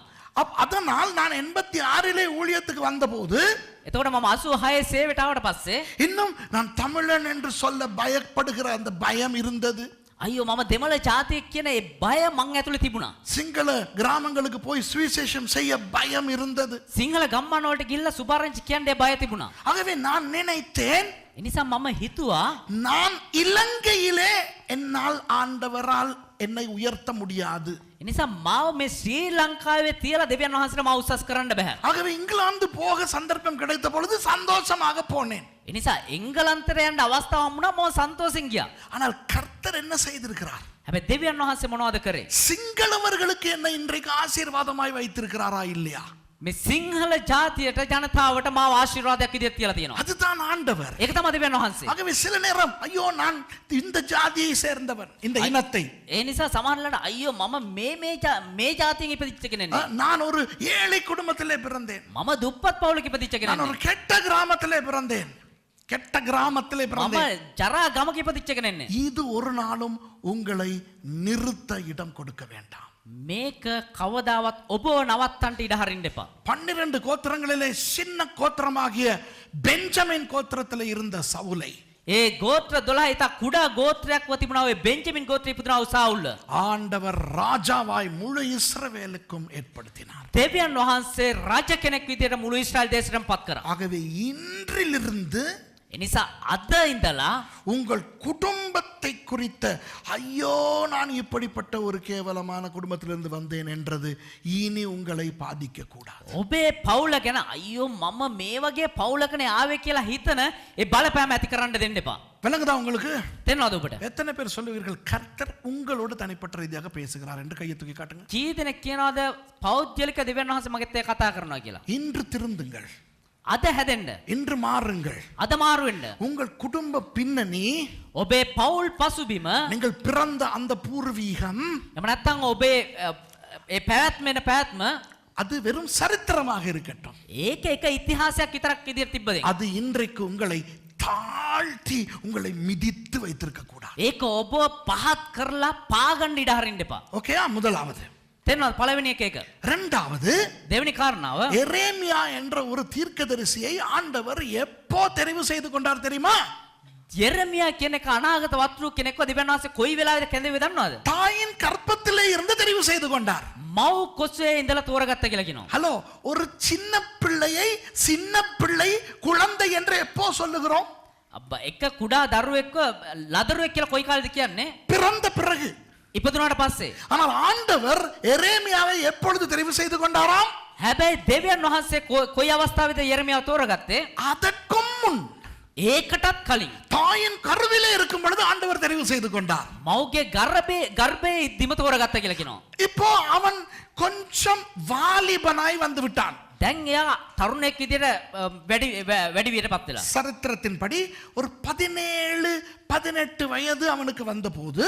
அதனால் நான் 86 ஊழியத்துக்கு வந்தபோது එතකොට මම 86 සේවයට ආවට පස්සේ இன்னும் நான் தமிழன் என்று சொல்ல பயப்படுகிற அந்த பயம் இருந்தது. අයියෝ මම දෙමළ ජාතියෙක් කියන ඒ බය මං ඇතුලේ තිබුණා. சிங்கள கிராமங்களுக்கு போய் சுவிசேஷம் செய்ய பயம் இருந்தது. සිංහල ගම්මාන වලට ගිහිල්ලා සුභාරංචි කියන්න බය තිබුණා. ஆகவே நான் நினைத்தேன் ඒ නිසා මම හිතුවා நான் இலங்கையிலே என்னால் ஆண்டவரால் என்னை உயர்த்த முடியாது. ඒ නිසා මාව මේ ශ්‍රී ලංකාවේ තියලා දෙවියන් වහන්සේට මාව උසස් කරන්න බෑ. ஆகவே இங்கிலாந்து போக சந்தர்ப்பம் கிடைத்த பொழுது சந்தோஷமாக போனேன். ඒ නිසා එංගලන්තයට යන්න අවස්ථාවක් වුණා මම සන්තෝෂෙන් ගියා. ஆனால் கர்த்தர் என்ன செய்திருக்கிறார்? හැබැයි දෙවියන් වහන්සේ මොනවද කරේ? சிங்களவர்களுக்கு என்ன இன்றைக்கு ஆசீர்வாதமாய் வைத்திருக்கிறாரா இல்லையா? මේ සිංහල ජාතියට ජනතාවට මාව ආශිර්වාදයක් විදියට තියලා තියෙනවා. அதுதான் ஆண்டவர். ඒක තමයි දෙවියන් වහන්සේ. ஆகவே சில நேரம் ஐயோ நான் இந்த ஜாதியை சேர்ந்தவன், இந்த இனத்தை, ඒ නිසා සමහරවිට අයියෝ මම මේ ජාතියෙන් ඉපදිච්ච කෙනෙක් නේ. நான் ஒரு ஏழை குடும்பத்திலே பிறந்தேன், මම දුප්පත් පවුලක ඉපදිච්ච කෙනෙක් நான் නේ. ஒரு கெட்ட கிராமத்திலே பிறந்தேன், கெட்ட கிராமத்திலே මම பிறந்தேன். ජරා ගමක ඉපදිච්ච කෙනෙක් නේ. இது ஒரு நாளும் உங்களை நிறுத்த இடம் கொடுக்க வேண்டாம். මේක කවදාවත් ඔබව නවත්තන්න ඉඩ හරින්න එපා. 12 கோத்திரங்களிலே சின்ன கோத்திரமாகிய பெஞ்சமின் கோத்திரத்திலே இருந்த சவுலை ඒ ගෝත්‍ර 12 ඉතා කුඩා ගෝත්‍රයක්ව තිබුණා ඔය බෙන්ජමින් ගෝත්‍රය ඉපදුනා වූ සාඋල්ල. ஆண்டவர் ராஜாவாய் முழு இஸ்ரவேலுக்கும் ஏற்படுத்தினார். දෙවියන් වහන්සේ රජ කෙනෙක් විදියට මුළු ඊශ්‍රායල් දේශයටම පත් කරා. ஆகவே இன்றிலிருந்து ඒ නිසා අද ඉඳලා உங்கள் குடும்பத்தை குறித்த ஐயோ நான் இப்படிப்பட்ட ஒரு கேவலமான குடும்பத்திலிருந்து வந்தேன் என்றது இனி உங்களை பாதிக்க கூடாது. ඔබේ පවුල ගැන අයියෝ මම මේ වගේ පවුලකනේ ආවේ කියලා හිතන ඒ බලපෑම ඇති කරන්න දෙන්න එපා. விளங்குதா உங்களுக்கு? තේරෙනවද ඔබට? எத்தனை பேர் சொல்லுவீர்கள் கர்த்தர் உங்களோடு தனிப்பட்ட ரீதியாக பேசுகிறார் என்று கையை தூக்கி காட்டுங்க. කී දෙනෙක් කියනවාද පෞද්ගලික දෙවියන් වහන්සේ මගෙත් එක්ක කතා කරනවා කියලා? இன்று திருந்துங்கள், අද හැදෙන්න, இன்று மாறுங்கள். අද මාරු වෙන්න. உங்கள் குடும்ப பின்னணி, ඔබේ පවුල් පසුබිම, நீங்கள் பிறந்த அந்த பூர்வீகம், එහෙම නැත්නම් ඔබේ ඒ පැවැත්ම அது வெறும் சரித்திரமாக இருக்கட்டும். ඒක එක ඉතිහාසයක් විතරක් විදියට තිබ්බද? அது இன்றைக்கு உங்களை தாழ்த்தி உங்களை மிதித்து வைத்திருக்க கூடாது. ඒක ඔබ පහත් කරලා පාගන්න ඉඩ හරින්න එපා. ஓகேயா? முதலாவது. තේරෙනවද? පළවෙනි එක. இரண்டாவது, දෙවෙනි කාරණාව எரேமியா என்ற ஒரு தீர்க்கதரிசியை ஆண்டவர் எப்போ தெரிவு செய்து கொண்டார் தெரியுமா? යෙරමියා කියන එක අනාගත වක්තෘ කෙනෙක්ව දෙවියන් වහන්සේ කොයි වෙලාවෙද කැඳෙන්නේ දන්නවද? தாயின் கற்பத்திலே இருந்து தெரிவு செய்து கொண்டார். මව් කොස්සේ ඉඳලා තෝරගත්ත කියලා කියනවා. ஹலோ, ஒரு சின்ன பிள்ளையை சின்ன பிள்ளை குழந்தை என்று எப்போ சொல்லுகிறோம்? අබ්බා එක කුඩා දරුවෙක්ව ලදරුවෙක් කියලා කොයි කාලෙද කියන්නේ? பிறந்த பிறகு. ඉපදුනාට පස්සේ. ஆனால் ஆண்டவர் எரேமியாவை எப்பொழுது தெரிவு செய்து கொண்டாராம்? හැබැයි දෙවියන් වහන්සේ කොයි අවස්ථාවේද යෙරමියාව තෝරගත්තේ? அதற்கும் முன், ඒකටත් කලින්. தாயின் கருவிலே இருக்கும் பொழுது ஆண்டவர் தெரிவு செய்து கொண்டார். මව්ගේ ගර්භයේ ඉද්දිම තෝරගත්ත කියලා කියනවා. இப்போ அவன் கொஞ்சம் வாலிபனாய் வந்து விட்டான். දැන් එයා තරුණෙක් විදියට වැඩි වියටපත් වෙලා. சரித்திரத்தின்படி ஒரு 17-18 வயது அவனுக்கு வந்தபோது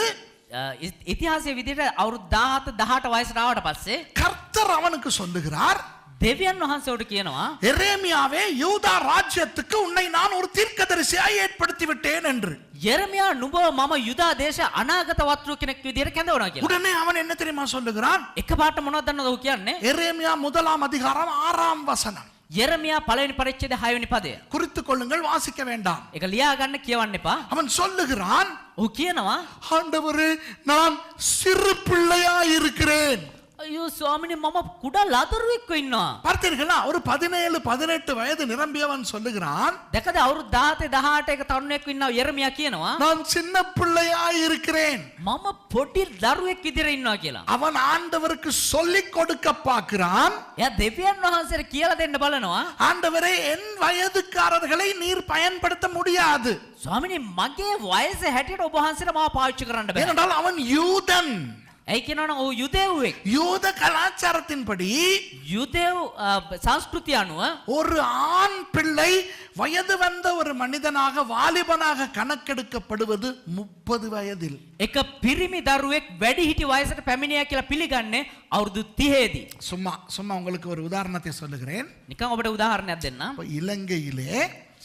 ඉතිහාසයේ විදියට අවුරුදු 17 18 වයසට ආවට පස්සේ கர்த்தர் அவனுக்கு சொல்லுகிறார், දෙවියන් වහන්සේට කියනවා எரேமியாவே, யூதா ராஜ்யத்துக்கு உன்னை நான் ஒரு தீர்க்கதரிசியாய் ஏற்படுத்தி விட்டேன் என்று. යෙරමියා නුඹව මම යුදා දේශ අනාගත වක්තෘ කෙනෙක් විදියට කැඳවනවා කියලා. உடனே அவன் என்ன தெரியுமா சொல்லுகிறான்? එකපාරට මොනවද දන්නවද ඔහු කියන්නේ? எரேமியா 1 அதிகாரம் 6 வசனம். යෙරමියා පළවෙනි පරිච්ඡේදය 6 වෙනි පදය. குறித்துக் கொள்ளுங்கள், வாசிக்க வேண்டாம். ඒක ලියා ගන්න කියවන්න එපා. அவன் சொல்லுகிறான், ඔහු කියනවා ஆண்டவரே, நான் சிறு பிள்ளையாய் இருக்கிறேன். අයියෝ ස්වාමිනේ මම කුඩා ලදරුවෙක්ව ඉන්නවා. பார்த்தீர்களா? ஒரு 17-18 வயது நிரம்பியவன் சொல்லுகிறான், දැකද අවුරුදු 17 18 එක තරුණයෙක්ව ඉන්නවා යෙරමියා කියනවා நான் சின்ன பிள்ளையாய் இருக்கிறேன். මම පොඩි දරුවෙක් විදියට ඉන්නවා කියලා. அவன் ஆண்டவருக்கு சொல்லிக் கொடுக்க பார்க்கிறான். එයා දෙවියන් වහන්සේට කියලා දෙන්න බලනවා. ஆண்டவரே, என் வயதுக்காரர்களை நீர் பயன்படுத்த முடியாது. ස්වාමිනේ මගේ වයස හැටියට ඔබ වහන්සේට මාව පාවිච්චි කරන්න බෑ. ஏனென்றால் அவன் யூதன். ඇයි කියනවනම් ඔහු යුදෙව්වෙක්. யூத கலாச்சாரத்தின்படி යුදෙව් සංස්කෘතිය අනුව ஒரு ஆண் பிள்ளை வயது வந்த ஒரு மனிதனாக வாலிபனாக கணக்கெடுக்கப்படுவது 30 வயதில். එක පිරිමි දරුවෙක් වැඩිහිටි වයසට පැමිණියා කියලා පිළිගන්නේ අවුරුදු 30 දී. சும்மா உங்களுக்கு ஒரு உதாரணத்தை சொல்லுகிறேன். නිකන් ඔබට උදාහරණයක් දෙන්නම්. இப்ப இலங்கையிலே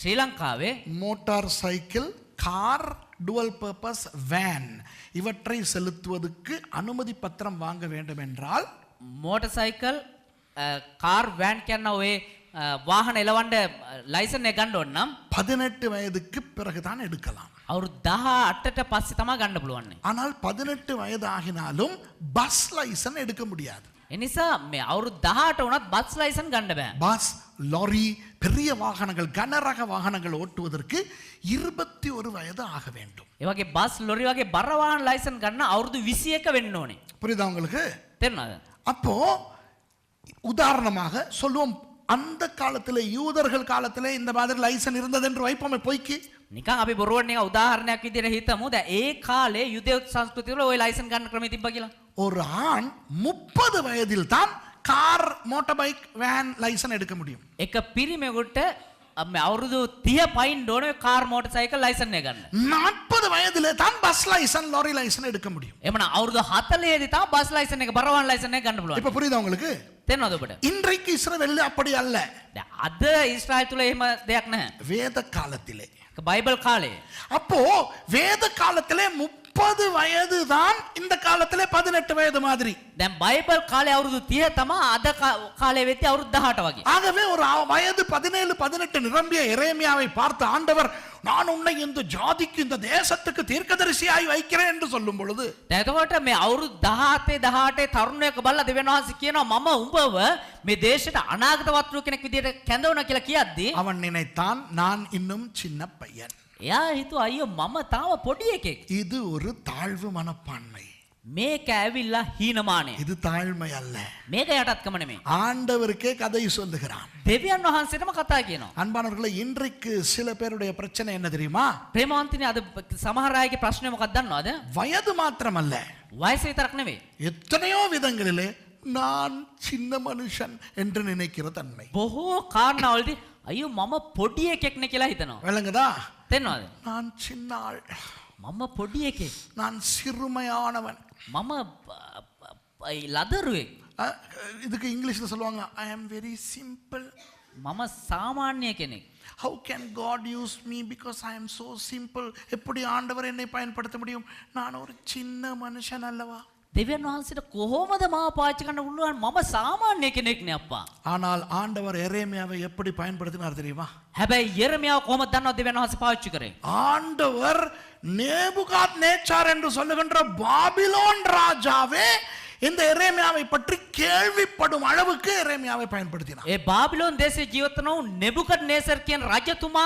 ශ්‍රී ලංකාවේ motorcycle, car, dual purpose van இவற்றை செலுத்துவதற்கு அனுமதி பத்திரம் வாங்க வேண்டும் என்றால் මෝටර් සයිකල් කාර් වෑන් කියන ඔය වාහන එලවන්න ලයිසන් එක ගන්න ඕන නම් 18 வயதுக்கு பிறகுதான் எடுக்கலாம். අවුරුදු 18ට පස්සේ තමයි ගන්න පුළුවන්. ஆனால் 18 வயது ஆகினாலும் பஸ் லைசன் எடுக்க முடியாது. ඒ නිසා මේ අවුරුදු 18 වුණත් බස් ලයිසන් ගන්න බෑ. பஸ், லாரி, பெரிய வாகனங்கள், கனரக வாகனங்கள் ஓட்டுவதற்கு 21 வயது ஆக வேண்டும். ඒ වගේ බස් ලොරි වගේ බර වාහන ලයිසන් ගන්න අවුරුදු 21 වෙන්න ඕනේ. புரியுதா உங்களுக்கு? තේරුණාද? அப்போ உதாரணமாக சொல்லுவோம், அந்த காலத்திலே யூதர்கள் காலத்திலே இந்த மாதிரி லைசன் இருந்தது என்று வைப்போமே பொய்க்கு. නිකන් අපි බොරුවට නිකන් උදාහරණයක් විදිහට හිතමු. දැන් ඒ කාලේ යුදෙව් සංස්කෘතිය වල ওই ලයිසන් ගන්න ක්‍රමය තිබ්බා කියලා. ஒரு ஆண் 30 வயதில் தான் car, motor bike, van liaison எடுக்க முடியும். එක පිරිමෙකුට අවුරුදු 30 පයින් ඕනේ කාර් මෝටර් සයිකල් ලයිසන් එක ගන්න. 40 வயதிலே தான் பஸ் லைசன், லாரி லைசன் எடுக்க முடியும். එමනම් අවුරුදු 40 දී තමයි බස් ලයිසන් එක බර වාහන ලයිසන් එක ගන්න පුළුවන්. இப்ப புரியுதா உங்களுக்கு? තේරෙනවද ඔබට? இன்றைக்கு இஸ்ரவேலில் அப்படி அல்ல. දැන් අද ඊශ්‍රායල් තුල එහෙම දෙයක් නැහැ. வேத காலத்திலே. බයිබල් කාලේ. அப்போ வேத காலத்திலே 30 வயது தான் இந்த காலத்திலே 18 வயது மாதிரி. දැන් බයිබල් කාලේ අවුරුදු 30 තමයි අද කාලේ වෙද්දී අවුරුදු 18 වගේ. ஆகவே ஒரு வயது 17 18 நிரம்பிய எரேமியாவை பார்த்து ஆண்டவர், நான் உன்னை இந்த ஜாதிக்கு, இந்த தேசத்துக்கு தீர்க்கதரிசியாய் வைக்கிறேன் என்று சொல்லும் பொழுது, දැන් එතකොට මේ අවුරුදු 17 18 තරුණයෙක් බලලා දෙවියන් වහන්සේ කියනවා මම උඹව මේ දේශයට අනාගත වත්රු කෙනෙක් විදියට කැඳවුණා කියලා කියද්දී அவன் நினைத்தான், நான் இன்னும் சின்ன பையன். එයා හිතුවා අයියෝ මම තාම පොඩි එකෙක්. இது ஒரு தாழ்வு மனப்பான்மை. මේක ඇවිල්ලා හීනමානය. இது தாழ்மை அல்ல. මේක යටත්කම නෙමෙයි. ஆண்டவருக்கே கதை சொல்லுகிறான். දෙවියන් වහන්සේටම කතා කියනවා. அன்பானவர்களே, இன்றைக்கு சில பேருடைய பிரச்சனை என்ன தெரியுமா? ප්‍රේමවන්තනි අද සමහර අයගේ ප්‍රශ්නේ මොකක්ද දන්නවද? வயது மாத்திரமல்ல, වයස විතරක් නෙවෙයි. எத்தனையோ விதங்களிலே நான் சின்ன மனுஷன் என்று நினைக்கிற தன்மை. බොහෝ කාරණාවලදී අයියෝ මම පොඩි එකෙක් නේ කියලා හිතනවා. விளங்குதா? තේරෙනවද? நான் சின்ன ஆள், මම පොඩි එකෙක්. நான் சிறுமையானவன். මම ලදරුවෙක්. இதுக்கு இங்கிலீஷ்ல சொல்லுவாங்க, ஐ ஆம் வெரி சிம்பிள். මම සාමාන්‍ය කෙනෙක්. How can God use me because I am so simple? எப்படி ஆண்டவர் என்னை பயன்படுத்த முடியும்? நான் ஒரு சின்ன மனுஷன் அல்லவா? දෙවියන් වහන්සේට කොහොමද මාව පාවිච්චි කරන්න පුළුවන්? මම සාමාන්‍ය කෙනෙක් නේ අප්පා. ஆனால் ஆண்டவர் எரேமியாவை எப்படி பயன்படுத்தினார் தெரியுமா? හැබැයි යෙරමියාව කොහොමද දන්නවද දෙවියන් වහන්සේ පාවිච්චි කරේ? ஆண்டவர் நேபுகாத்நேச்சார் என்று சொல்லுகின்ற பாபிலோன் ராஜாவே இந்த எரேமியாவை பற்றி கேள்விப்படும் அளவுக்கு எரேமியாவை பயன்படுத்தினார். ඒ බාබිලෝන් දේශයේ ජීවත් වුණු නෙබුකඩ්නේසර් කියන රජතුමා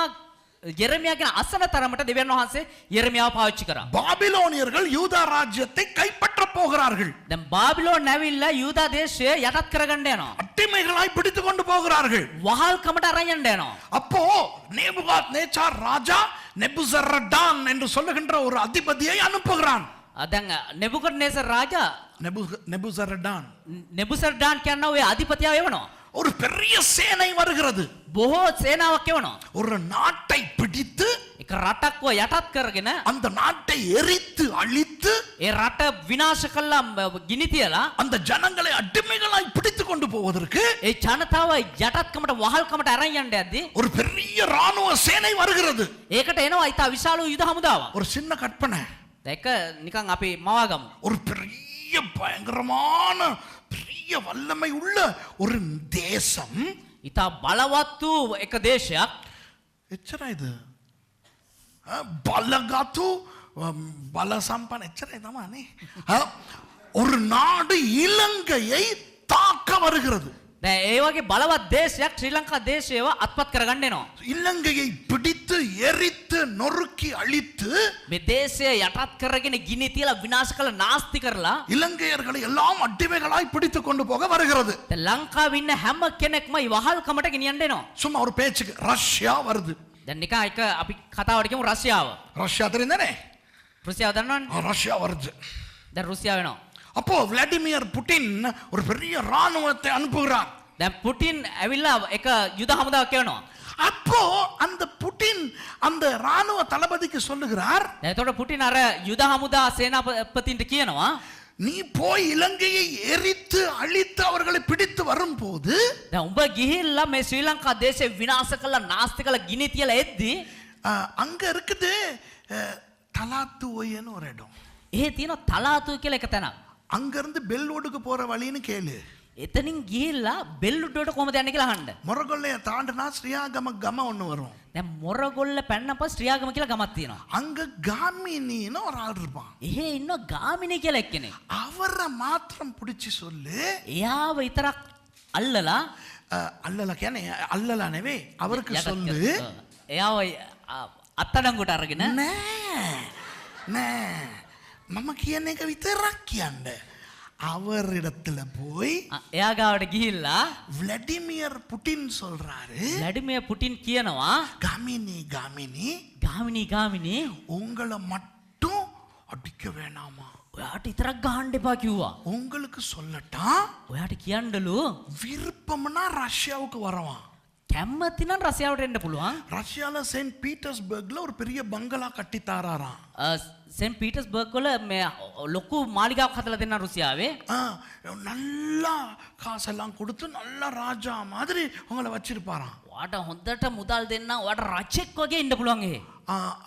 යෙරමියාගෙන අසන තරමට දෙවියන් වහන්සේ යෙරමියාව පාවිච්චි කරා. பாபிலோனியர்கள் யூதா ராஜ்யத்தை கைப்பற்ற போகிறார்கள். දැන් බාබිලෝන් ඇවිල්ලා යූදා දේශය යටත් කරගන්න යනවා. அடிமைகளாய் பிடித்து கொண்டு போகிறார்கள். වහල්කමට අරන් යන්න යනවා. அப்போ நேபுகாத்நேச்சார் ராஜா நெபுசரடான் என்று சொல்லுகின்ற ஒரு அதிபதியை அனுப்புகிறான். දැන් නෙබුකඩ්නේසර් රාජා நெபுசரடான் නෙබුසර්ඩාන් කියන ඔය අධිපතියා එවනවා. ஒரு பெரிய சேனை வருகிறது. බොහෝ සේනාවක් එවනවා. ஒரு நாட்டை பிடித்து එක රටක්ව යටත් කරගෙන அந்த நாட்டை எரித்து அழித்து ඒ රට විනාශ කළා ගිනි තියලා அந்த ஜனங்களை அடிமைகளாய் பிடித்து கொண்டு போவதற்கு ඒ ජනතාව යටත්කමට වහල්කමට අරන් යන්න යද්දී ஒரு பெரிய ராணுவ சேனை வருகிறது. ඒකට එනවා ඉතා විශාල යුද හමුදාවක්. ஒரு சின்ன கற்பனை, ඒක නිකන් අපි මවාගමු. ஒரு பெரிய பயங்கரமான பெரிய வல்லமை உள்ள ஒரு தேசம். ඉතා බලවත් වූ එක දේශයක්. එච්චර இது பலகாத்து பலசம்பன் எச்சரை தமானே. ஒரு நாடு இலங்கையை தாக்க வருகிறது. දැන් ඒ වගේ බලවත් දේශයක් ශ්‍රී ලංකා දේශයව අත්පත් කරගන්න එනවා. இலங்கையை பிடித்து எரித்து நொறுக்கி அழித்து මේ දේශය යටත් කරගෙන ගිනි තියලා විනාශ කළ නාස්ති කරලා இலங்கையர்களை எல்லாம் அடிமைகளாய் பிடித்து கொண்டு போக வருகிறது. දැන් ලංකාවේ ඉන්න හැම කෙනෙක්ම මේ වහල්කමට ගෙනියන්න එනවා. சும்மா ஒரு பேச்சுக்கு ரஷ்யா வருது. දැන් නිකන් එක අපි කතාවට කියමු රෂ්‍යාව. ரஷ்யா தெரியுதானே? රුසියාව දන්නවනේ? ரஷ்யா வருது. දැන් රුසියාව වෙනවා. அப்போ விளாடிமிர் புட்டின் ஒரு பெரிய ராணுவத்தை அனுப்புகிறார். දැන් පුටින් ඇවිල්ලා එක යුද හමුදාවක් කියනවා. அப்போ அந்த புட்டின் அந்த ராணுவ தளபதிக்கு சொல்லுகிறார், දැන් එතකොට පුටින් අර යුද හමුදා සේනාපතින්ට කියනවා நீ போய் இலங்கையை எரித்து அழித்து அவர்களை பிடித்து வரும்போது දැන් උඹ ගිහිල්ලා මේ ශ්‍රී ලංකා දේශේ විනාශ කළා නාස්ති කළා ගිනි තියලා එද්දි அங்க இருக்குது தலாத்து ஒய்யன்னு ஒரு இடம். ඒ තියෙන තලාතුව කියලා එක තැනක්. அங்கிருந்து பெல்லோடுக்கு போற வழின்னு கேளு. එතනින් ගිහිල්ලා බෙල්ලුඩ්ඩට කොහමද යන්නේ කියලා අහන්න. மொரகொல்லைய தாண்டினா ஸ்ரீயாகம கம ஒன்று வரும். දැන් මොරගොල්ල පැන්නප ශ්‍රියාගම කියලා ගමක් තියෙනවා. அங்க காமினின்னு ஒரு ஆள் இருப்பான். එහෙ ඉන්න ගාමිණී කියලා එක්කෙනෙක්. அவரை மாத்திரம் பிடிச்சு சொல்லு. එයාව විතරක් අල්ලලා அல்லல කියන්නේ அல்லல නෙවෙයි. அவருக்கு சொல்லு. එයාව අත්තඩංගුවට අරගෙන නෑ මම කියන එක විතරක් කියන්න. அவரிடத்துல போய் එයා ගාවට ගිහිල්ලා விளாடிமிர் புட்டின் சொல்றாரு, ව්ලාඩිමිර් පුටින් කියනවා காமினி உங்களை மட்டும் அடிக்க வேணாமா, ඔයාට විතරක් ගහන්න එපා කිව්වා. உங்களுக்கு சொல்லட்டா ඔයාට කියන්නලු விருப்பம்னா ரஷ்யாவுக்கு வரவான். කැමති නම් රසියාවට එන්න පුළුවන්. ரஷ்யால செயின்ட் பீட்டர்ஸ்பர்க்ல ஒரு பெரிய பங்களா கட்டி தாராராம். සෙන් පීටර්ස්බර්ග් වල මේ ලොකු මාලිගාවක් හදලා දෙන්න රුසියාවේ. நல்லா காசெல்லாம் கொடுத்து நல்ல ராஜா மாதிரி உங்களை வச்சிருப்பாராம். ඔයාට හොඳට මුදල් දෙන්න ඔයාට රජෙක් වගේ ඉන්න පුළුවන් එහෙ.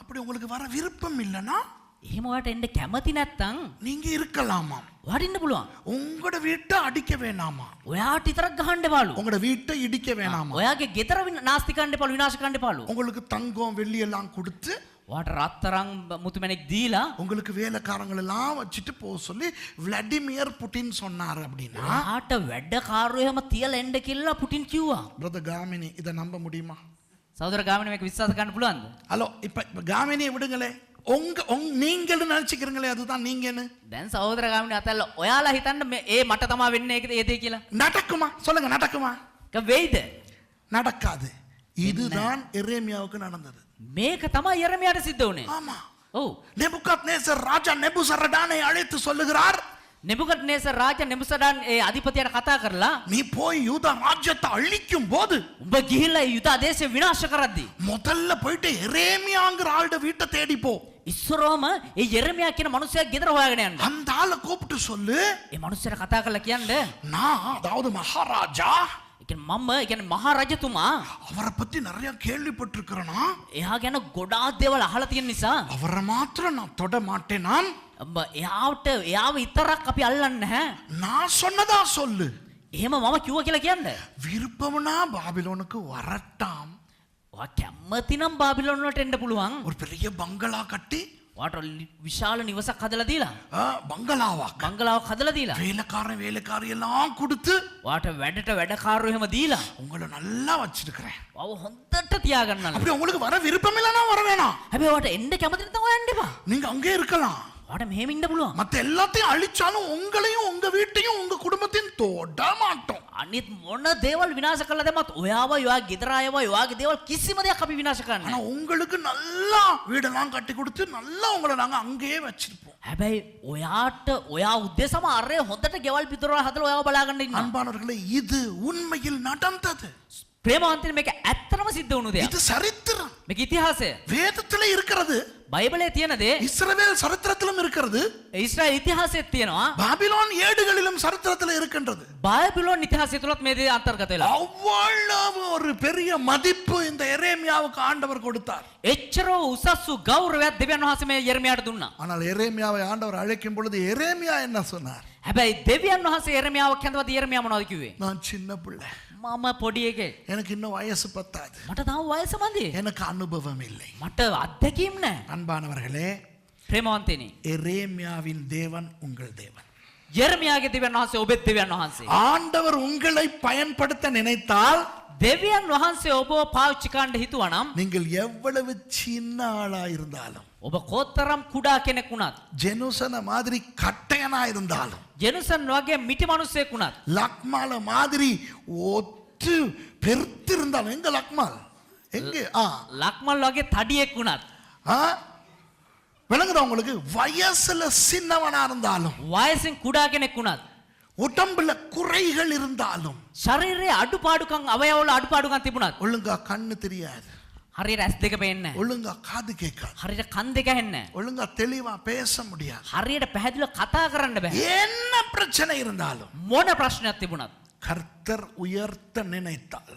அப்படி உங்களுக்கு வர விருப்பம் இல்லைன்னா එහෙම ඔයාට එන්න කැමති නැත්තම් நீங்க இருக்கலாமா. ඔයාට ඉන්න පුළුවන්. உங்களோட வீட்டை அடிக்க வேணாமா, ඔයාට විතරක් ගහන්න එපාලු. உங்களோட வீட்டை இடிக்க வேணாமா, ඔයාගේ ගෙදර නාස්ති කරන්න එපාලු, විනාශ කරන්න එපාලු. உங்களுக்கு தங்கம் வெள்ளி எல்லாம் கொடுத்து ඔයාට රත්තරන් මුතුමැණික් දීලා உங்களுக்கு வேலைக்காரங்கள் எல்லாம் வச்சுட்டு போக சொல்லி விளாடிமிர் புட்டின் சொன்னார் அப்படின்னா ඔයාට වැඩකාරයෝ එහෙම තියලා එන්න කියලා පුටින් කිව්වා. பிரதர் காமினி இதை நம்ப முடியுமா? සහෝදර ගාමිණී මේක විශ්වාස කරන්න පුළුවන්ද? ஹலோ இப்ப காமினியை விடுங்களே, நீங்கள் நினைச்சுக்கிறீங்களே அதுதான் நீங்கன்னு. දැන් සහෝදර ගාමිණී අතල්ලා ඔයාලා හිතන්න ඒ මට තමා වෙන්නේ ඒ දේ කියලා. நடக்குமா சொல்லுங்க, நடக்குமா? වෙයිද? நடக்காது. இதுதான் எரேமியாவுக்கு நடந்தது. මේක තමයි යෙරමියාට සිද්ධ වුණේ. ஆமா. ඔව්. நேபுகாத்நேசர் ராஜா நெபுசரடானை அழைத்து சொல்லுகிறார், නෙබුකඩ්නේසර් රාජා නෙබුසඩාන් ඒ අධිපතියට කතා කරලා நீ போய் யூதா ராஜ்யத்தை அழிக்கும் போது උඹ ගිහිල්ලා යුදා දේශය විනාශ කරද්දී முதல்ல போயிட்டு எரேமியாங்கிற ஆளுட வீட்டை தேடி போ. ඉස්සරෝම ඒ යෙරමියා කියන මනුස්සයා ගෙදර හොයාගෙන යන්න. அந்த ஆளை கூப்பிட்டு சொல்லு, ඒ මනුස්සයාට කතා කරලා කියන්න நான் அதாவது மகாராஜா ඒ කියන්නේ මම ඒ කියන්නේ මහරජතුමා அவரை பத்தி நிறைய கேள்விப்பட்டிருக்கிறேனா, එයා ගැන ගොඩාක් දේවල් අහලා තියෙන නිසා அவரை மாத்திரம் நான் தொட மாட்டேன். நான் එයාව විතරක් අපි අල්ලන්නේ නැහැ. நான் சொன்னதா சொல்லு. එහෙම මම කිව්වා කියලා කියන්න. விருப்பம்னா பாபிலோனுக்கு வரட்டாம். ඔයා කැමති නම් බාබිලෝන් වලට එන්න පුළුවන්. ஒரு பெரிய பங்களா கட்டி ඔයාට විශාල නිවසක් හදලා දීලා பங்களாவாக்க බංගලාවක් හදලා දීලා வேலைக்காரி எல்லாம் கொடுத்து ඔයාට වැඩට වැඩකාරයෝ එහෙම දීලා உங்களை நல்லா வச்சிருக்கிறேன். ඔව් හොඳට තියාගන්නලු. அப்படி உங்களுக்கு வர விருப்பம் இல்லைன்னா வர வேணாம். හැබැයි ඔයාට එන්න කැමති නැත්නම් ඔයා යන්න එපා. நீங்க அங்கே இருக்கலாம். ඔයාට මෙහෙම ඉන්න පුළුවන්. மத்த எல்லாத்தையும் அழிச்சாலும் உங்களையும் உங்க வீட்டையும் உங்க குடும்பத்தையும் தொட மாட்டோம். අනිත් මොන දේවල් විනාශ කළා දැම්මත් ඔයාව ඔයා ගෙදර අයව ඔයාගේ දේවල් කිසිම දෙයක් අපි විනාශ කරන්නේ ஆனா உங்களுக்கு நல்லா வீடெல்லாம் கட்டி கொடுத்து நல்லா உங்களை நாங்க அங்கேயே வச்சிருப்போம். හැබැයි ඔයාට ඔයා උදෙසම අරේ හොඳට ගෙවල් පිටරවල් හදලා ඔයාව බලාගන්න ඉන්නවා. அன்பானவர்களே, இது உண்மையில் நடந்தது. ප්‍රේමවන්තනි මේක ඇත්තම සිද්ධ වුණු දෙයක්. இது சரித்திரம். මේක ඉතිහාසය. வேதத்திலே இருக்கிறது. බයිබලයේ තියෙන දේ இஸ்ரவேல் சரித்திரத்திலும் இருக்கிறது. ඊශ්‍රායල් ඉතිහාසයේ තියෙනවා. பாபிலோன் ஏடுகளிலும் சரித்திரத்தில் இருக்கின்றது. බයිබලෝන් ඉතිහාසය තුලත් මේ දේ අන්තර්ගත වෙලා. அவ்வளவு ஒரு பெரிய மதிப்பு இந்த எரேமியாவுக்கு ஆண்டவர் கொடுத்தார். එච්චර උසස් ගෞරවයක් දෙවියන් වහන්සේ මේ යෙරමියාට දුන්නා. ஆனால் எரேமியாவை ஆண்டவர் அழைக்கும் பொழுது எரேமியா என்ன சொன்னார்? හැබැයි දෙවියන් වහන්සේ යෙරමියාව කැඳවද යෙරමියා මොනවද කිව්වේ? நான் சின்ன பிள்ளை, මම පොඩි එකෙක්. எனக்கு இன்னும் வயசு பத்தாது, මට තාම වයස මදි. எனக்கு அனுபவம் இல்லை. මට අත්දැකීම් නැහැ. அன்பானவர்களே, ප්‍රේමවන්තනි எரேமியாவின் தேவன் உங்கள் தேவன். යෙරමියාගේ දෙවියන් වහන්සේ ඔබේ දෙවියන් වහන්සේ. ஆண்டவர் உங்களை பயன்படுத்த நினைத்தால் දෙවියන් වහන්සේ ඔබව පාවිච්චි කරන්න හිතුවා නම් நீங்கள் எவ்வளவு சின்ன ஆளா இருந்தாலும், ඔබ කොතරම් කුඩා කෙනෙක් වුණත්, ஜெனுசன மாதிரி கட்டையனா இருந்தாலும், ජෙනුසන් වගේ මිටි මිනිසෙක් වුණත්, லக்மால மாதிரி ஒத்து பெருத்திருந்தாலும், எங்க லக்மால் எங்க ලක්මල් වගේ තඩියෙක් වුණත්, விளங்குதா உங்களுக்கு? வயசுல சின்னவனா இருந்தாலும், වයසින් කුඩා කෙනෙක් වුණත්, உடம்புல குறைகள் இருந்தாலும், ශරීරයේ අඩුපාඩුකම් අවයවවල අඩුපාඩුකම් තිබුණත්, ஒழுங்கா கண்ணு தெரியாது, හරියට ඇස් දෙක පේන්නේ නැහැ. ஒழுங்கா காது கேட்காது, හරියට කන් දෙක ඇහෙන්නේ නැහැ. ஒழுங்கா தெளிவா பேச முடியாது. හරියට පැහැදිලිව කතා කරන්න බෑ. என்ன பிரச்சனை இருந்தாலும் මොන ප්‍රශ්නයක් තිබුණත් கர்த்தர் உயர்த்த நினைத்தால்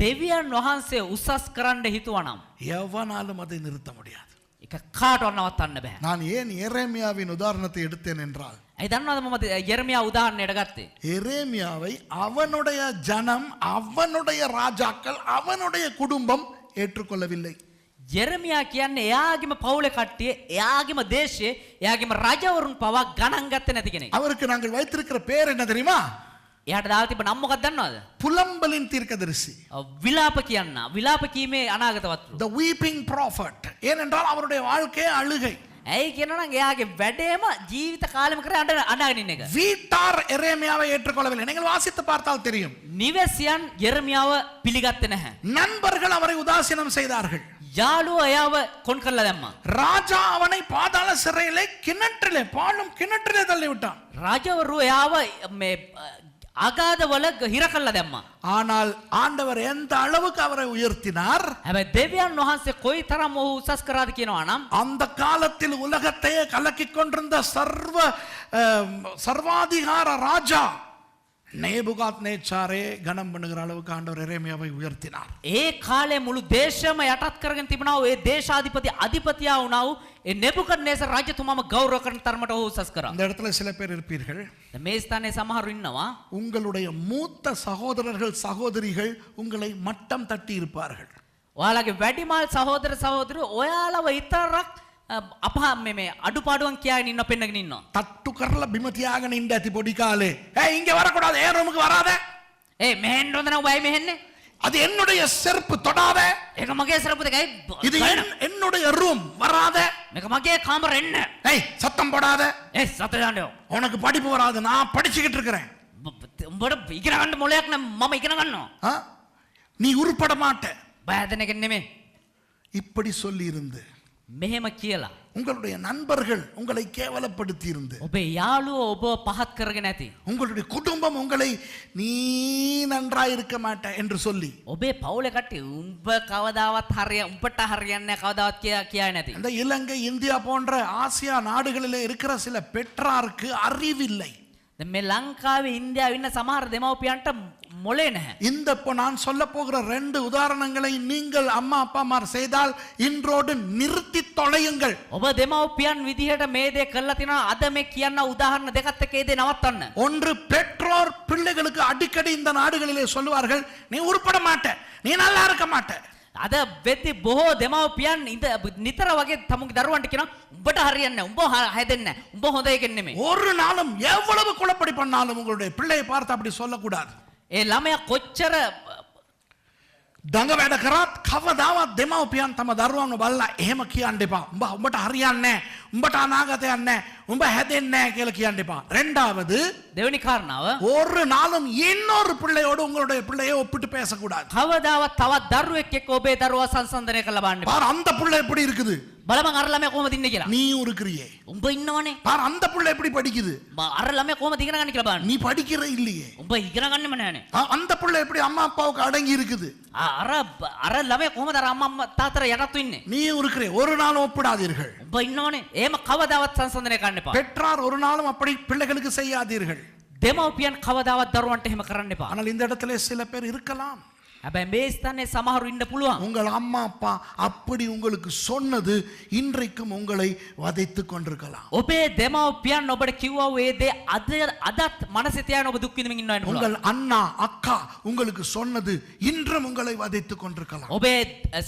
දෙවියන් වහන්සේ උසස් කරන්න හිතුවා නම් எவனாலும் அதை நிறுத்த முடியாது. ඒක කාටවත් නවත්තන්න බෑ. நான் ஏன் எரேமியாவின் உதாரணத்தை எடுத்தேன் என்றால், ඒ දන්නවද මම යෙරමියා උදාහරණයට ගත්තේ? எரேமியாவை அவனுடைய ஜனம், அவனுடைய ராஜாக்கள், அவனுடைய குடும்பம் ஏற்றுக்கொள்ளவில்லை. යෙරමියා කියන්නේ එයාගේම පවුලේ කට්ටිය, එයාගේම දේශයේ, එයාගේම රජවරුන් පවා ගණන් ගත්තේ නැති කෙනෙක්. அவருக்கு நாங்கள் வைத்திருக்கிற பேர் என்ன தெரியுமா? එයාට දාලා තිබ්බ නම මොකක්ද දන්නවද? புலம்பலின் தீர்க்கதரிசி, විලාප කියන්න. විලාප කීමේ අනාගතවත්තු. the weeping prophet. ஏனென்றால் அவருடைய வாழ்க்கையே அழுகை. ඇයි කියනවා නම් එයාගේ වැඩේම ජීවිත කාලෙම කරේ අඬගෙන ඉන්න එක. வீட்டார் எரேமியாவை ஏற்றுக்கொள்ளவில்லை. நீங்கள் வாசித்து பார்த்தால் தெரியும். නිවැසියන් යෙරමියාව පිළිගත්තේ නැහැ. நண்பர்கள் அவரை உதாசீனம் செய்தார்கள். යාළුවෝ එයාව කොන් කරලා දැම්මා. ராஜா அவனை பாதாள சிறையிலே கிணற்றிலே, பாழும் கிணற்றிலே தள்ளி விட்டான். රජවරු එයාව මේ අගාධවල හිර කරලා දැම්මා. ஆனால் ஆண்டவர் எந்த அளவுக்கு அவரை உயர்த்தினார்? හැබැයි දෙවියන් වහන්සේ කොයිතරම් ඔහු උසස් කරාද කියනවා නම්, அந்த காலத்தில் உலகத்தையே கலக்கிக் கொண்டிருந்த சர்வாதிகார ராஜா நேபுகாத்நேச்சாரே கனம் பண்ணுகிற அளவுக்கு ஆண்டவர் எரேமியாவை உயர்த்தினார். ඒ කාලේ මුළු දේශම යටත් කරගෙන තිබුණා වූ ඒ දේශාධිපති අධිපතියා වුණා වූ ඒ නෙබුකඩ්නේසර් රජතුමාම ගෞරව කරන තරමට ඔහු උසස් කරා. இந்த இடத்துல சில பேர் இருப்பீர்கள், මේ ස්ථානයේ සමහරු ඉන්නවා உங்களுடைய மூத்த சகோதரர்கள் சகோதரிகள் உங்களை மட்டம் தட்டி இருப்பார்கள். ඔයාලගේ වැඩිමල් සහෝදර සහෝදරයෝ ඔයාලව ඉතරක් අපහා මේ අඩුපාඩුවන් කියාගෙන ඉන්න පෙන්නගෙන ඉන්නවා. தட்டு கரல பிமத்தியாக நின்ற அதி பொடிக்காலே, இங்க வரக்கூடாது, ஏன் ரூமுக்கு வராத, මෙහෙන්න හොඳ නැහැ ඔබයි මෙහෙන්නේ. அது என்னுடைய செருப்பு தொடாத, ඒක මගේ සරපු දෙකයි. இது என்னுடைய ரூம் வராத, මේක මගේ කාමර එන්න. சத்தம் போடாத, සත දාන්නෝ. உனக்கு படிப்பு வராது, நான் படிச்சுக்கிட்டு இருக்கிறேன், උඹට ඉගෙන ගන්න මොලයක් නැහැ මම ඉගෙන ගන්නවා. நீ உருப்பட மாட்ட, බය හදන එක නෙමෙයි. இப்படி சொல்லி இருந்து මෙහෙම කියලා உங்களுடைய நண்பர்கள் உங்களை கேவலப்படுத்தி இருந்து, ඔබේ යාළුවෝ ඔබව පහත් කරගෙන ඇති. உங்களுடைய குடும்பம் உங்களை நீ நன்றாய் இருக்க மாட்ட என்று சொல்லி, ඔබේ පවුලේ කට්ටිය උඹ කවදාවත් උඹට හරියන්නේ නැහැ කවදාවත් කියා නැති. அந்த இலங்கை, இந்தியா போன்ற ஆசியா நாடுகளிலே இருக்கிற சில பெற்றாருக்கு அறிவில்லை. දැන් මේ ලංකාවේ ඉන්දියාවේ ඉන්න සමහර දෙමව්පියන්ට මොලේ නැහැ. இந்த இப்போ நான் சொல்ல போகிற 2 உதாரணங்களை நீங்கள் அம்மா அப்பாமார் செய்தால் இன்றோடு நிறுத்தி தொலையுங்கள். ඔබ දෙමව්පියන් විදිහට මේ දේ කරලා තිනවා. අද මේ කියන්න උදාහරණ දෙකත් එක්ක ඒ දේ නවත්තන්න. ஒன்று, பெற்றோர் பிள்ளைகளுக்கு அடிக்கடி இந்த நாடுகளிலே சொல்லுவார்கள், நீ உருப்பட மாட்ட, நீ நல்லா இருக்க மாட்ட. අද වෙද්දි බොහෝ දෙමව්පියන් නිතර වගේ තමුගේ දරුවන්ට කියනවා උඹට හරියන්නේ නැහැ, උඹ හැදෙන්නේ නැහැ, උඹ හොඳ එකෙක් නෙමෙයි. ஒரு நாளும் எவ்வளவு குழப்படி பண்ணாலும் உங்களுடைய பிள்ளையை பார்த்து அப்படி சொல்லக்கூடாது. ඒ ළමයා කොච්චර දඟ වැඩ කරත් කවදාවත් දෙමව්පියන් තම දරුවන්ව බලලා එහෙම කියන්න එපා. උඹට හරියන්නේ නැහැ, උඹට අනාගතයක් නැහැ, උඹ හැදෙන්නේ නැහැ කියලා කියන්න එපා. இரண்டாவது, දෙවෙනි කාරණාව, ஒரு நாளும் இன்னொரு பிள்ளையோடு உங்களுடைய பிள்ளையை ஒப்பிட்டு பேசக்கூடாது. කවදාවත් තවත් දරුවෙක් එක්ක ඔබේ දරුවා සංසන්දනය කරලා බලන්න එපා. பார் அந்த பிள்ளை எப்படி இருக்குது, බලමන් අර ළමයා කොහොමද ඉන්නේ කියලා. நீயும் இருக்கிறியே. උඹ ඉන්නවනේ. பார் அந்த பிள்ளை எப்படி படிக்குது, අර ළමයා කොහොමද ඉගෙන ගන්න කියලා බලන්න. நீ படிக்கிற இல்லையே. උඹ ඉගෙන ගන්නෙම නැහනේ. அந்த பிள்ளை எப்படி அம்மா அப்பாவுக்கு அடங்கி இருக்குது, අර ළමයා කොහොමද අර අම්මා තාත්තට යටත් වෙන්නේ. நீயும் இருக்கிறே. ஒரு நாளும் ஒப்பிடாதீர்கள். උඹ ඉන්නවනේ. එහෙම කවදාවත් සංසන්දනය කරන්න එපා. பெற்றார் ஒரு நாளும் அப்படி பிள்ளைகளுக்கு செய்யாதீர்கள். දෙමව්පියන් කවදාවත් දරුවන්ට එහෙම කරන්න එපා. ஆனால் இந்த இடத்துல சில பேர் இருக்கலாம். හැබැයි මේ ස්ථානයේ සමහරු ඉන්න පුළුවන්. உங்கள் அம்மா அப்பா அப்படி உங்களுக்கு சொன்னது இன்றைக்கும் உங்களை வதைத்துக் கொண்டிருக்கலாம். ඔබේ දෙමව්පියන් ඔබට කිව්වා ඒ දේ අදත් මනසේ තියාගෙන ඔබ දුක් විඳින්න ඉන්න පුළුවන්. உங்கள் அண்ணா அக்கா உங்களுக்கு சொன்னது இன்றும் உங்களை வதைத்துக் கொண்டிருக்கலாம். ඔබේ